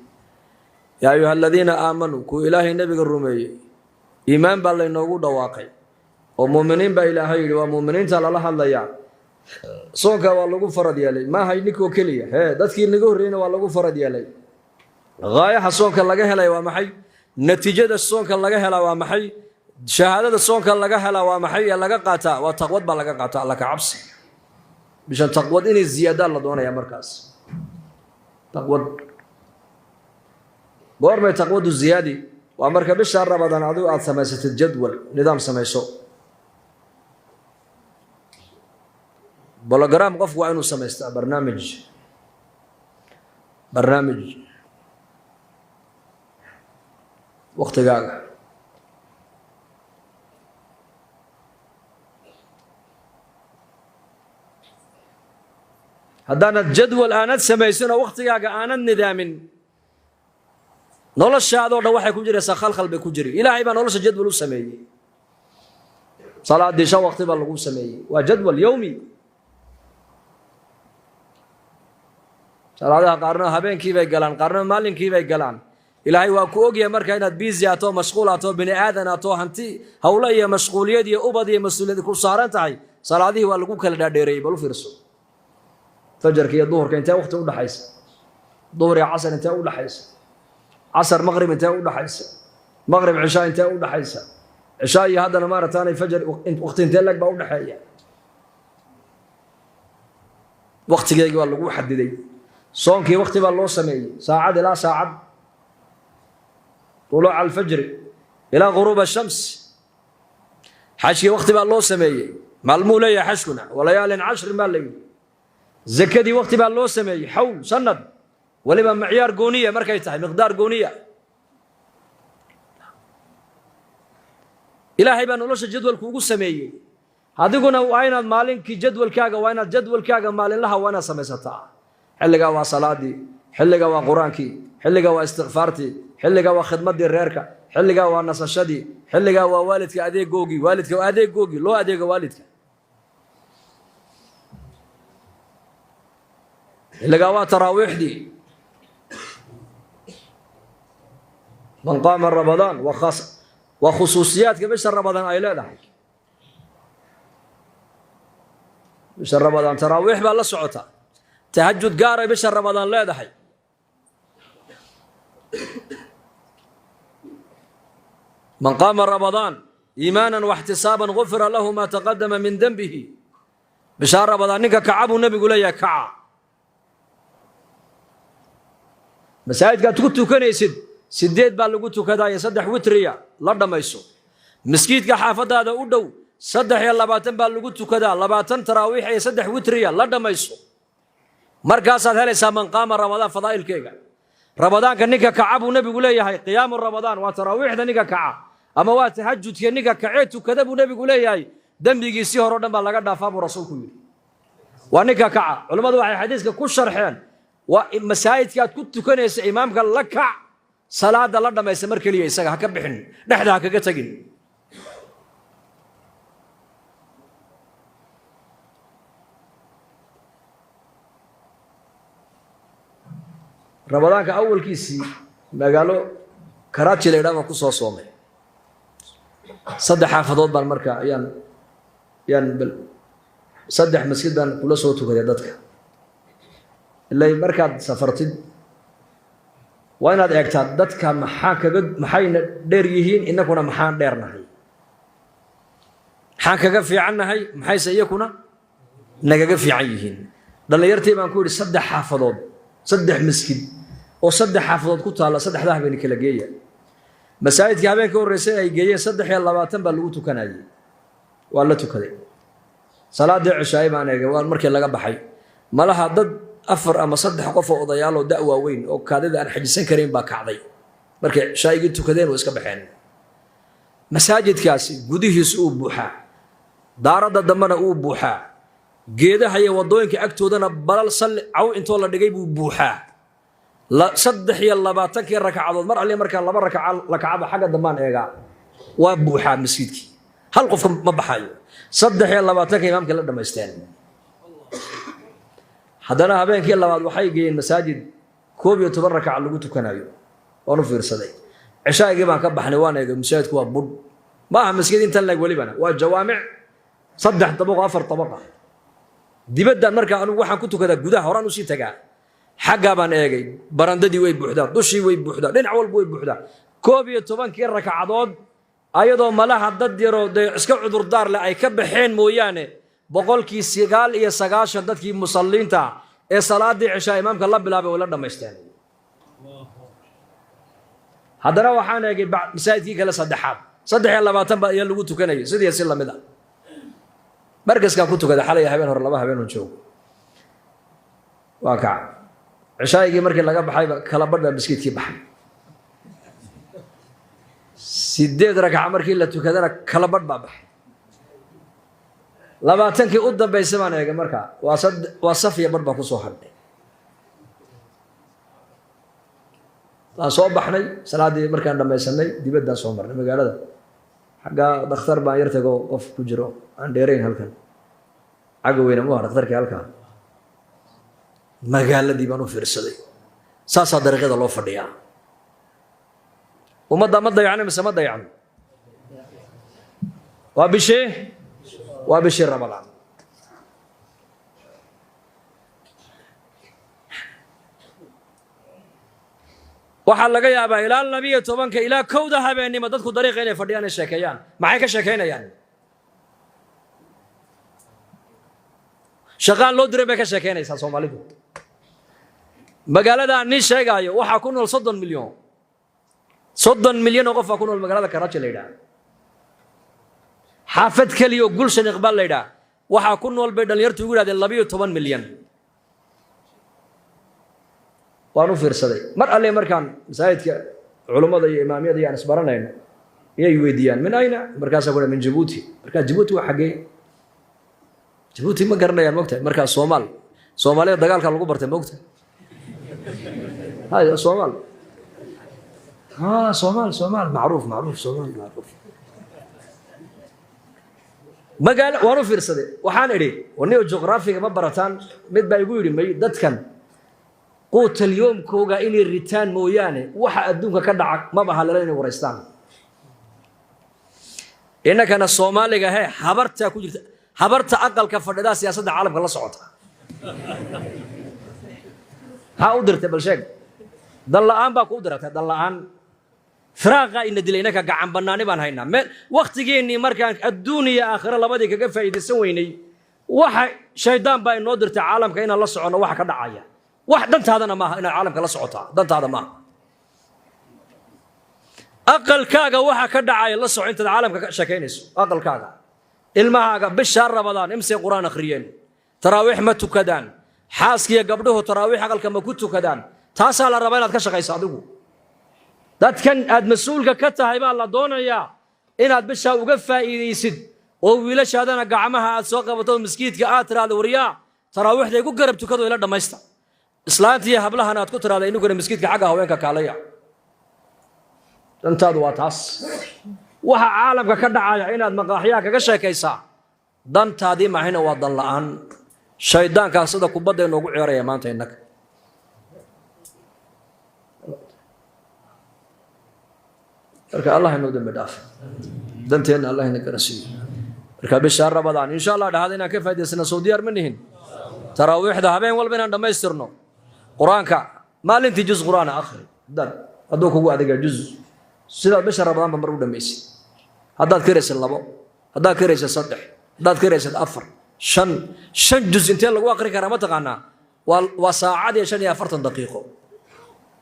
A: يا أيها الذين آمنوا كو إلهي النبي الرومي إيمان بالله نوغو دواقي ومؤمنين بإلهي ومؤمنين تعالى الله الله يا صونك والله فرد يالي ما هاي نيكو كلية هي دتكي نيكو رينا والله فرد يالي غاية صونك لغا هلا ومحي نتيجة الصونك لغا هلا ومحي شهادة الصونك لغا هلا ومحي لغا قاتا وتقوى لغا قاتا لك عبس مشان تقوى إني الزيادة الله دونا يا مركز تقوى قرب تقوى الزيادة وأمرك بالشهر رمضان عدو أد سميسة الجدول نظام سميسو بلوجرام قف وعينه سميسة برنامج وقت قاعد هدانا الجدول أنا سميسنا وقت قاعد أنا النظام nolosha adoo dhan waxay ku jiraysaa khalkhal bay ku jiri ilaahay baa nolosha jadwal u sameeyay salaadii shan waqti baa lagu sameeyay waa jadwal yawmi salaadaha qaarna habeenkii bay galaan qaarna maalinkii bay galaan ilaahay waa ku ogyahay marka inaad busy ato mashquul ato bini aadan ato hanti hawla iyo mashquuliyad iyo ubad iyo mas'uuliyad ku saaran tahay salaadihii waa lagu kala dhaadheereeyay bal u fiirso fajarka iyo duhurka intee waqti u dhaxaysa duhur iyo casar intee u dhaxaysa عصر مغرب انت ودحيس مغرب عشاء انت ودحيس عشاء هذا مره ثاني فجر وقت انت لك با ودحيا وقت جاي waa lagu xadiday soonkii waqti baa loo sameeyay saacad ila saacad طلوع الفجر الى غروب الشمس حشي وقت baa loo sameeyay maalmuulaya xashkuna walayaalin 10 maalay zakadii waqti baa loo sameeyay hawl sanad ولبا معيار قونية مركي تاعي مقدار قونية إلهي بان ولوش الجدول كوكو سميي هادقنا وين مالين كي جدول كاغا وين الجدول كاغا مالين لها وانا سميستا حلقا وا صلاتي حلقا وا قرانكي حلقا وا استغفارتي حلقا وا خدمتي ريركا حلقا وا نصشدي حلقا وا والدك اديق غوغي والدك اديق غوغي لو اديق والدك حلقا وا تراويح دي من قام رمضان وخصوصيات بشهر رمضان أي لا دحي بشهر رمضان تراويح بالله سعوتها تهجد قاري بشهر رمضان لا دحي من قام رمضان إيمانا واحتسابا غفر له ما تقدم من ذنبه بشهر رمضان نك كعب النبي يقول يا كعب مساجد قد كنت كنيسد sideed baa lagu tukadaa saddex witriya la dhamayso miskiidka xaafadaada u dhow 3 baa lagu tukadaa 20 taraawiix iyo saddex witriya la dhamayso markaas aad helaysaa man qaama ramadaan fadaa'ilkeega ramadaanka ninka kacabu nabigu leeyahay qiyaamu ramadaan waa taraawiixda ninka kaca ama waa tahajjudka ninka kacee tukada buu nabigu leeyahay dambigiisii hore dhan baa laga dhaafaa buu rasuulku yiri waa ninka kaca culimadu waxay xadiiska ku sharxeen waa masaajidka aad ku tukanaysa imaamka la kac salaada la dhamaysa mar kaliya isaga ha ka bixin dhaxda ha kaga tagin ramadaanka awalkiisii magaalo Karachi la yiraahdo ku soo soomay saddex xaafadood baan markaa ayaan saddex masjidan kula soo tukaday dadka ilaa markaad safartid waa inaad eegtaa dadka maxayna dheer yihiin inaguna maxaan dheernahay maxaan kaga fiicannahay maxayse iyakuna nagaga fiican yihiin dhalinyartii baan ku yidhi saddex xaafadood saddex masjid oo saddex xaafadood ku taala saddexdaa habeen kala geeya masaajidka habeenka horreysay ay geeyeen 23 baa lagu tukanayay waa la tukaday salaadii cishaay baan eegay waa markii laga baxay malaha dad afar ama saddex qof oo odayaal oo da'wa weyn oo kaadida aan xajisan karin baa kacday markay shaayigi tukadeen oo iska baxeen masaajidkaasi gudihiisu uu buuxaa daarada dambana uu buuxaa geedaha iyo wadooyinka agtoodana balal sal caw intoo la dhigay buu buuxaa la 23 rakacadood mar alle marka laba rakaca la kacaba xaga dambaan eega waa buuxaa masjidkii hal qof ma baxayo 23 imaamka la dhameysteen haddana habeenkii labaad waxay geeyeen masaajid 12 rakac lagu tukanayo waanu fiirsaday cishaagii baan ka baxnay waan eegay masaajidku waa budh ma aha masjid intan lag walibana waa jawaamic 3 dabaq 4 dabaq dibadda marka anigu waxaan ku tukadaa gudaha horaan u sii tagaa xagga baan eegay barandadii way buuxdaa dushii way buuxdaa dhinac walba way buuxdaa 12 rakacadood ayadoo malaha dad yaroo iska cudur daar leh ay ka baxeen mooyaane boqolkii 9 dadkii musalliinta ee salaadii cishaa imaamka la bilaabay oo la dhameysteen haddana waxaan eegay masaajidkii kale saddexaad 23 baa ayaa lagu tukanayay sidii si lamid ah markaskaan ku tukada xalay habeen hore 2 habeen oo joogo waa ka cishaagii markii laga baxay kala badh masjidkii baxay 8 rakaca markii la tukadana kala badh baa baxay 20kii u dambeysay baan eegay marka waa safiya badh baan ku soo hadhay waan soo baxnay salaadii markaan dhameysanay dibadda soo marnay magaalada xagga dhakhtar baan yar tago qof ku jiro aan dheerayn halkan caga weyna ma dhakhtarkii halkan magaaladii baan u fiirsaday saasaa dariiqada loo fadhiyaa ummadda ma dayacno mise ma dayacno waa bishii ramadaan waxaa laga yaabaa ilaa 12 ilaa 1 habeenimo dadku dariiqa inay fadhiyaan ay sheekeeyaan maxay ka sheekeynayaan shaqaan loo diray bay ka sheekeynaysaa Soomaalidu magaalada aan sheegayo waxa ku nool 30 milyan oo qof ku nool magaalada Karachi la yiraahdo xaafad kaliya Gulshan Iqbaal la yiraahdo waxa ku nool bay dhalinyartu ugu yiraahdeen 12 milyan waanu fiirsaday mar alle markaan masaajidka culimada iyo imaamiyada iyo isbaranayno inay weydiiyaan min ayna markaas ay min Djibouti markaas Djibouti waa xagee Djibouti ma garanayaan moogtahay markaas Soomaaliya dagaalka lagu bartay moogtahay هاي صومال صومال معروف صومال معروف ما قال وانو فيرسدي waxaan idhi waniyo geographiga ma barataan mid baa igu yiri may dadkan quutal yoomkooga inay ritaan mooyaane waxa adduunka ka dhaca ma baha la inay wareystaan inakana Soomaaliga habarta ku jirta habarta aqalka fadhida siyaasadda caalamka la socota ha u dirtay bal sheeg dalla'aan baa ku diratay dalla'aan firaaqa in dilaynaka gacan banaani baan haynaa meel waqtigeennii markaan adduuniya aakhira labadii kaga faa'iideysan weynay waxa shaydaan baa inoo dirtay caalamka inaan la socono waxa ka dhacaya wax dantaadana maaha inaad caalamka la socotaa dantaada maaha aqalkaaga waxa ka dhacaya la soco intaad caalamka ka sheekeynayso aqalkaaga ilmahaaga bisha Ramadaan imsi quraan akhriyeen taraawiix ma tukadaan xaaskiya gabdhuhu taraawiix aqalka ma ku tukadaan taasaa la rabaa inaad ka shaqayso adigu dadkan aad mas'uulka ka tahay baa la doonayaa inaad bisha uga faa'iideysid oo wiilashaadana gacmaha aad soo qabato masjidka aad tiraado wariyaa taraawiixda ay ku garab tukado ila dhamaysta islaantiya hablahana aad ku tiraado inuu gare masjidka xagga haweenka kaalaya dantaadu waa taas waxa caalamka ka dhacaya inaad maqaaxiyaha kaga sheekaysaa dantaadii maahina waa dan la'aan shaydaanka sida kubadda inoogu ciyaaraya maanta innaka marka Allah inoo dambi dhaaf danteena Allah ina garasiyo marka bisha Ramadaan insha Allah dhaxad inaan ka faa'iideysano soo diyaar ma nihin taraawiixda habeen walba inaan dhameystirno quraanka maalintii juz quraan akhri dad haduu kugu adiga juz sida bisha Ramadaan ba mar u dhameysay haddaad karaysid 2 haddaad karaysid 3 haddaad karaysid 4 5 juz intee lagu akhri karaa ma taqaanaa waa saacad iyo 45 daqiiqo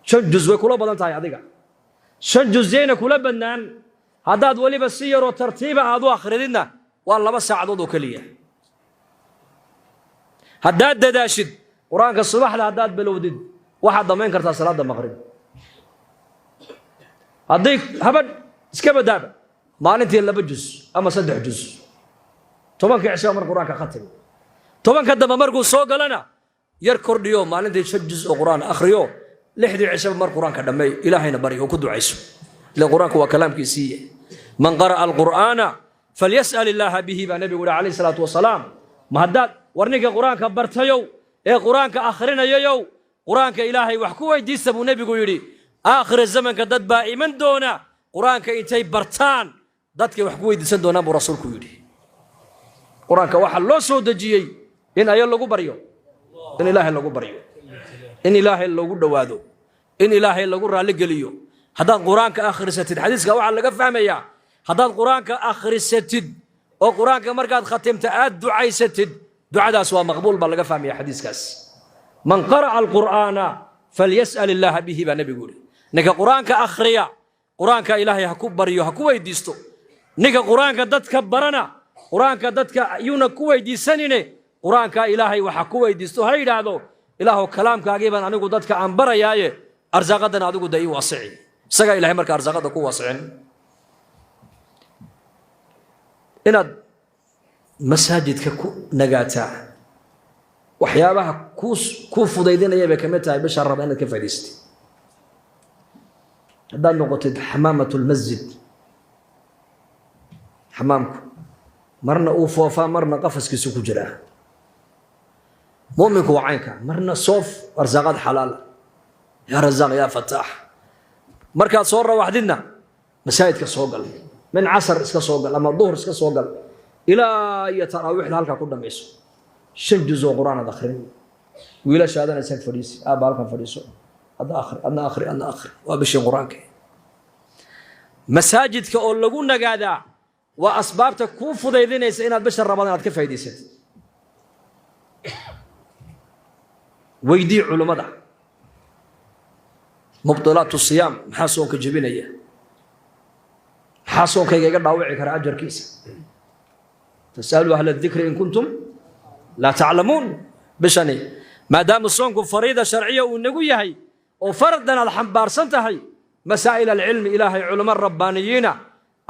A: 5 juz way kula badan tahay adiga 5 juzayna kula badnaan haddaad waliba si yar oo tartiiba aad u akhridina waa 2 saacadood oo kaliya haddaad dadaashid quraanka subaxda haddaad bilowdid waxaad dhameyn kartaa salaada maqrib haddii habad iska badaaba maalintii 2 juz ama 3 juz 10 cisho mar quraanka khatim 10 dambe markuu soo galana yar kordhiyo maalintii 5 juz oo quraan akhriyo 6 cisho mar quraanka dhamay ilaahayna bari oo ku ducayso ila quraanku waa kalaamkiisii man qara'a al-qur'ana falyas'al illaha bihi ba nabiga alayhi salatu wasalaam ma haddaad warniga quraanka bartayow ee quraanka akhrinayow quraanka ilaahay wax ku weydiista buu nabigu yiri آخر الزمن كدد بائمن دونا قرآن كإنتي برتان دتك وحكوي دسن دونا برسول كيودي قرآن كواحد لو سود جيي إن أيال لو بريو إن إله لو بريو إن إله لو دوادو إن إله لو رالي قليو هذا القرآن كآخر ستد حديث كواحد لقى فهم يا هذا القرآن كآخر ستد أو قرآن كمرقاد ختمت دعاء ستد دعاء ده سوا مقبول بلقى فهم يا حديث كاس من قرأ القرآن فليسأل الله به بنبي يقول نك قرآن كأخريا قرآن كإلهي هكوب بريو هكوي ديستو نك قرآن كدت كبرنا قرآن كدت كيونا كوي دي سنينه قرآن كإلهي وحكوي ديستو هاي هذا إلهه كلام كعجيبا أنا قدرت كأنبرا ياي أرزاقنا هذا قد واسعين سجى إلهي مرك أرزاقنا كو واسعين إن مساجد ككو نجاتا وحيابها كوف ضيدين يبي كمتها بشر ربنا كيف يدستي هذا نقطة حمامة المسجد حمامكم مرنا أوفوفا مرنا قفص كسوق جرا مؤمنك وعينك مرنا صوف أرزاقات حلال يا رزاق يا فتاح مركز صورة واحدنا مساجد كسوقل من عصر كسوقل أما الظهر كسوقل إلى يتراويح لهالك كنا ميسو شن جزء قرآن داخلين ويلا شهادنا سك فريس أبالكم فريسو أنا آخر وابشي قرآنك مساجد كأول لقونا قاعدة وأسباب تكون فضيلين إن البشر رمضان كيف يديسد ويدي علماء مبطلات الصيام حاسون كجبينية حاسون كي يقدر ضاوعي كراجر كيس تسألوا أهل الذكر إن كنتم لا تعلمون بشني ما دام الصوم فريضة شرعية والنقوية هي وفرضنا الحنبار سنتهي مسائل العلم إلهي علماء الربانيين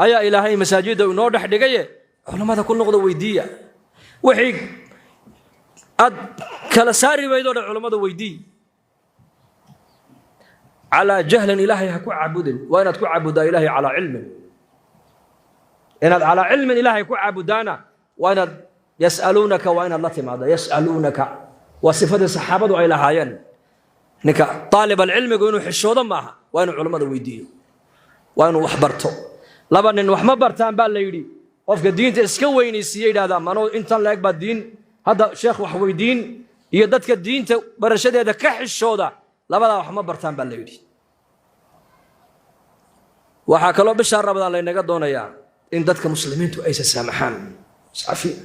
A: أيا إلهي مساجد ونور دقيقة علماء كل نقطة ويدية وحيق كلا ساري ويدور العلماء ويدي على جهل إلهي هكو عبود وين تكون عبود إلهي على علم إن على علم إلهي هكو عبودانا وين يسألونك وين الله ماذا يسألونك وصفة الصحابة إلى هايين نك طالب العلم يقولون حشودا معها وين علماء ويدي وين وحبرته لبن إن وحما برتان بالليدي وفق الدين تسكوين السيد هذا منو أنت لا يقبل الدين هذا شيخ وحوي دين يدتك الدين برشة هذا كحشودا لبن وحما برتان بالليدي وحكى له بشر رب الله إنك دونا يا إن دتك مسلمين تؤيس السامحان عفين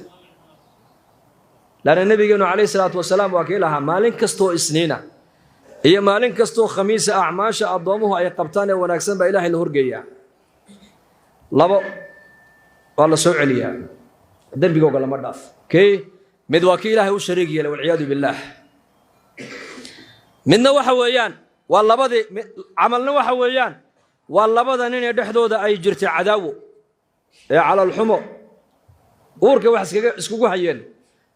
A: لأن النبي عليه الصلاة والسلام وكيلها مالين كستو إسنينا هي مالين كستو خميس أعماش أضمه أي قبطان ونكسن بإله الهرجية لبا والله سوء عليا الدرب يقول لما ضاف كي مدوكيله وشريكي والعياذ بالله منا وحويان والله بدي عملنا وحويان والله بدنا نين يدحدود أي جرت عداو على الحمو أورك وحس اسكوجو حيين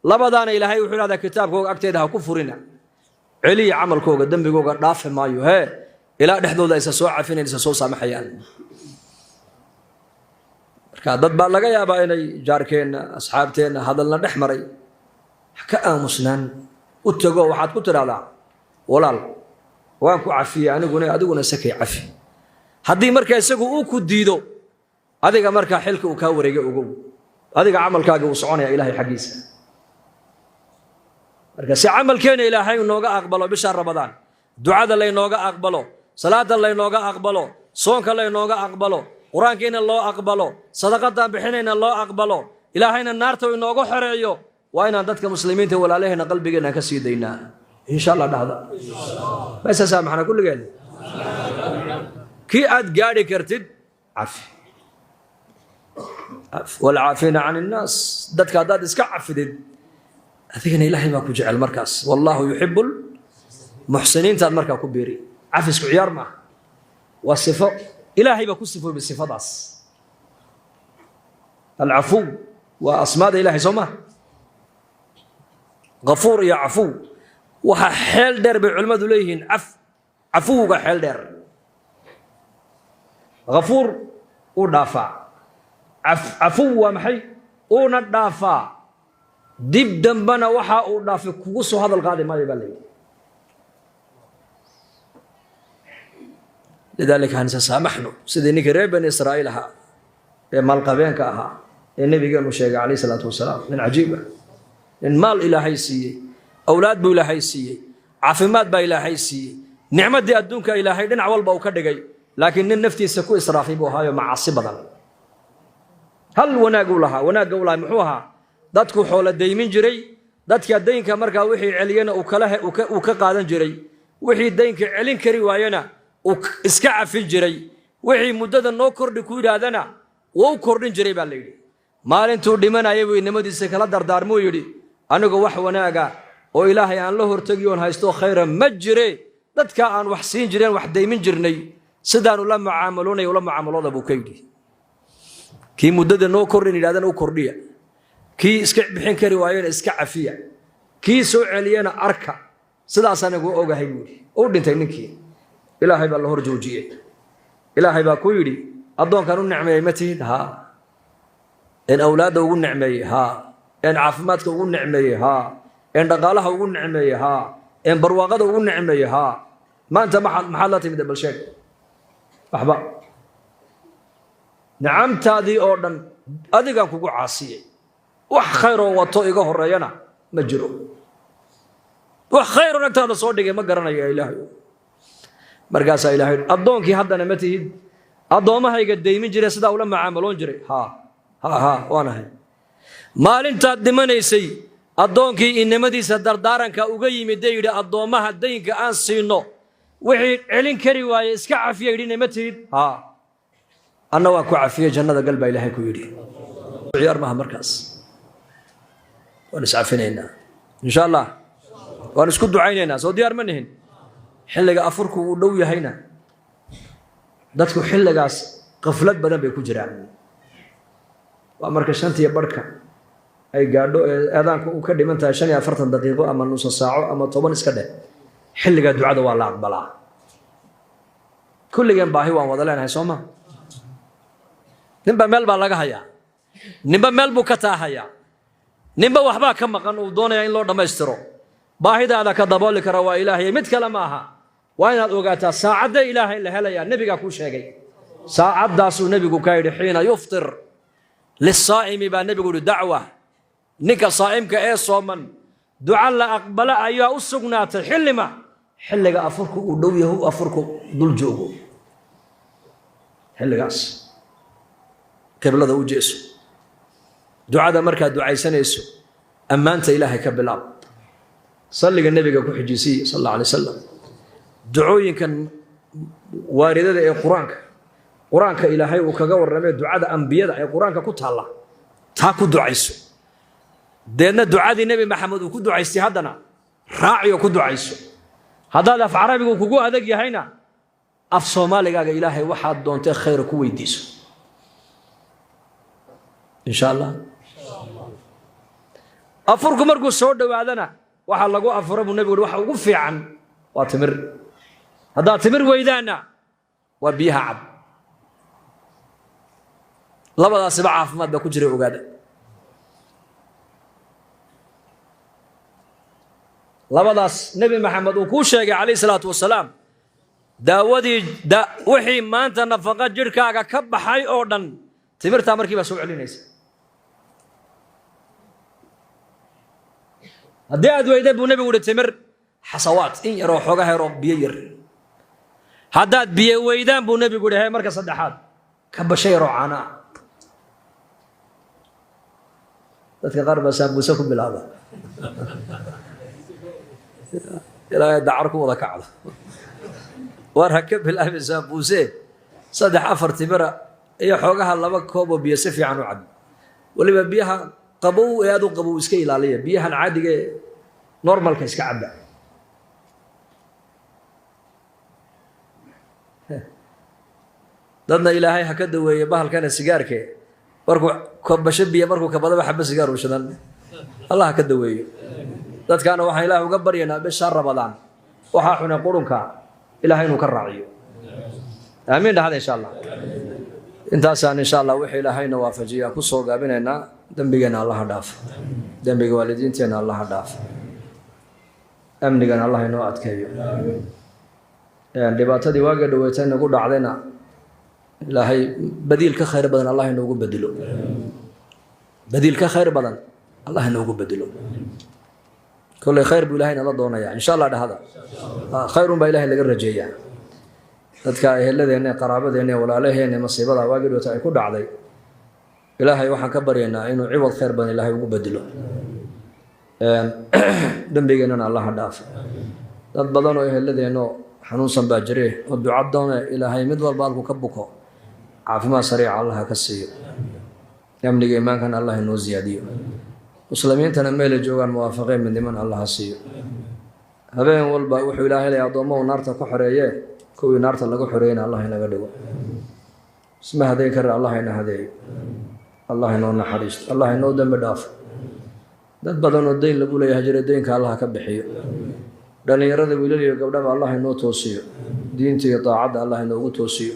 A: لبدانا إلهي وحول هذا كتاب كوك أكتدها كفرنا علي عمل كوك الدم بيقول ضاف ما يهه إلى دحدود إذا سوء عفين إذا سوء سامحيان dad baa laga yaabaa inay jaarkeena asxaabteena hadalna dhexmaray ka aamusnaan u tago waxaad ku tiraahdaa walaal waan ku cafiyay adiguna sakay cafi haddii markaa isagu uu ku diido adiga markaa xilka uu ka wareegay ugu adiga camalkaaga uu soconaya ilaahay xaqiisa marka si camalkeena ilaahay nooga aqbalo bisha ramadaan ducada la inooga aqbalo salaada la inooga aqbalo soonka la inooga aqbalo قرآن كينا الله أقبله صدقة بحنينا الله أقبله إلهينا النار تو إنه حريو وين عندك مسلمين تقول علينا قلبنا كسيدنا إن شاء الله هذا بس سامحنا كل قال كي أد قاري كرتد عفي والعافين عن الناس دتك هذا إسكع عفدد أثقنا إلهي ما كجعل المركز والله يحب المحسنين تاد مركز كبيري عفي سكو عيار معه والصفة إلهي بكسفه بالصفات عص العفو وأسماء إلهي سماه غفور يا عفو وحال در بعلماء دليهن عفو وحال در غفور ودافع عفو ومحي وندافع دب دنبنا وحا ودافع كوسو هذا القادم ما يبالي lidaalika han saamaxno sidii ninkii reer bani israa'iil ahaa ee maalqabeenka ahaa ee nabigeenu sheegay calayhi salaatu wasalaam nin cajiib ah nin maal ilaahay siiyey awlaad buu ilaahay siiyey caafimaad baa ilaahay siiyey nicmadii adduunka ilaahay dhinac walba uu ka dhigay laakiin nin naftiisa ku israafay buu ahaayo macaasi badan hal wanaag uu lahaa wanaagga uu lahaa muxuu ahaa dadku xoola daymin jiray dadka daynka markaa wixii celiyana uu ka qaadan jiray wixii daynka celin kari waayana uu iska cafin jiray wixii muddada noo kordhi ku yidhaahdana wuu kordhin jiray baa la yidhi maalintuu dhimanaya buu nimadiisa kala dardaarmuu yidhi anigu wax wanaaga oo ilaahay aan la hortagi oon haysto khayra ma jire dadka aan wax siin jireen wax daymin jirnay sidaanu la mucaamaloonay ula mucaamalooda buu ka yidhi kii muddada noo kordhin yidhahdana u kordhiya kii iska bixin kari waayana iska cafiya kii soo celiyana arka sidaas anigu ogahay buu yidhi uu dhintay ninkii ilaahay baa la hor joojiyey ilaahay baa ku yidhi addoonkan u nicmeeyey ma tihid haa een awlaadda ugu nicmeeyey haa een caafimaadka ugu nicmeeyey haa een dhaqaalaha ugu nicmeeyey haa een barwaaqada ugu nicmeeyey haa maanta maxaad la timid bal sheeg waxba nicamtaadii oo dhan adigaan kugu caasiyey wax khayroo wato iga horeeyana ma jiro wax khayroo agtaada soo dhigay ma garanayo ilaahay markaasaa ilaahay addoonkii haddana ma tihid addoommahayga daymin jiray sidaa ula mucaamaloon jiray haa waanahay maalintaad dhimanaysay addoonkii innimadiisa dardaaranka uga yimid ee yidhi addoommaha daynka aan siino wixii celin kari waaye iska cafiya yidhina ma tihid haa anna waan ku cafiyey jannada gal baa ilaahay ku yidhi ciyaar maaha markaas waan iscafinaynaa insha allah waan isku ducaynaynaa soo diyaar ma nihin xilliga afurku uu dhow yahayna dadku xilligaas qaflad badan bay ku jiraan waa marka shantiya barhka ay gaadho ee aadaanku uu ka dhiman tahay 45 daqiiqo ama nus saaco ama 10 iska dheh xilliga ducada waa la aqbalaa kulligeen baahi waan wada leenahay soo ma ninba meel baa laga hayaa ninba meel buu ka taahayaa ninba waxbaa ka maqan uu doonaya in loo dhammaystiro baahidaada ka dabooli kara waa ilaahay mid kale ma aha waa inaad ogaataa saacadda ilaahay la helayaa nebigaa kuu sheegay saacaddaasuu nebigu ka yidhi xiina yuftir lisaa'imi baa nebigu yidhi dacwa ninka saa'imka ee sooman duca la aqbala ayaa u sugnaatay xillima xilliga afurku uu dhow yahu afurku dul joogo xilligaas qiblada u jeeso ducada markaad ducaysanayso ammaanta ilaahay ka bilaab salliga nebiga ku xijisiiye sal alla alay wasalam ducooyinkan waaridada ee qur-aanka ilaahay uu kaga warramay ducada ambiyada ee qur-aanka ku taalla taa ku ducayso deedna ducadii nebi maxamed uu ku ducaystay haddana raaciyo ku ducayso haddaad af carabigu kugu adag yahayna af soomaaligaaga ilaahay waxaad doontee khayra ku weydiiso insha allah afurku markuu soo dhowaadana waxaa lagu afura buu nebigu waxa ugu fiican waa timir haddaad timir weydaanna waa biyaha cab labadaasiba caafimaad baa ku jira ogaada labadaas nebi maxamed uu kuu sheegay calayhi salaatu wasalaam daawadii wixii maanta nafaqa jidhkaaga ka baxay oo dhan timirtaa markii baa soo celinaysa haddii aad weyday buu nebigu yihi timir xasawaad in yaroo xooga heroo biyo yar haddaad biyo weydaan buu nebigu yihi he marka saddexaad ka basho yaroo caana ah dadka qaar baa saabuuse ku bilaaba ilaahay dacar ku wada kacdo war ha ka bilaabi saabuuse 3-4 timira iyo xoogaha 2 koob oo biyo si fiican u cab waliba biyaha qabow ee aad u qabow iska ilaaliya biyahan caadiga ee normalka iska cabba dadna ilaahay ha ka daweeye bahalkana sigaarka markuu kabasho biyo markuu kabadaba xabba sigaar u shadan allah ha ka daweeyo dadkaana waxaan ilaahay uga baryaynaa bisha Ramadaan waxa xuna qurunka ilaahay inuu ka raaciyo aamiin dhahada insha Allah intaasaan insha Allah wixii ilaahayna waafajiya ku soo gaabinaynaa dambigeena Allah dhaaf dambiga waalidiinteena Allah dhaaf amnigan Allah inoo adkeeyo dhibaatadii waaga dhaweetay nagu dhacdayna ilaahay badiil ka khayr badan allah inoogu bedelo badiil ka khayr badan allah inoogu bedelo كل خير بالله نلا دونا يعني إن شاء الله هذا خير بالله اللي جرجيا تذكر الذين قرابة ذين ولا عليه إن مصيبة واجد وتأكل عليه إلهي وحن كبر إنه عوض خير بن الله يبدله دم بيجنا الله دافع تبضلوا الذين حنوسا باجريه والدعاء دونا إلهي مدور بالك كبكه عافما سريع الله كسيه يملك إيمان كان الله إنه زياديه مسلمين تنميل جوان موافقين من دمان الله سيء هبين والبا وحو إلهي لي أضوما ونارتا كحرية كوي نارتا لغو حريين الله نغدو اسمه هذي كر الله هذي الله نو نحريست الله نو دم داف dad badan oo deyn lagu leeyahay jira deynka Allah ka bixiyo dhalinyarada wiilal iyo gabdhaha Allah inoo toosiyo diinta iyo taacada Allah inoogu toosiyo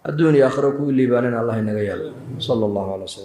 A: adduun iyo aakhiro ku liibaanan Allah inaga yaalo sallallahu alayhi wa sallam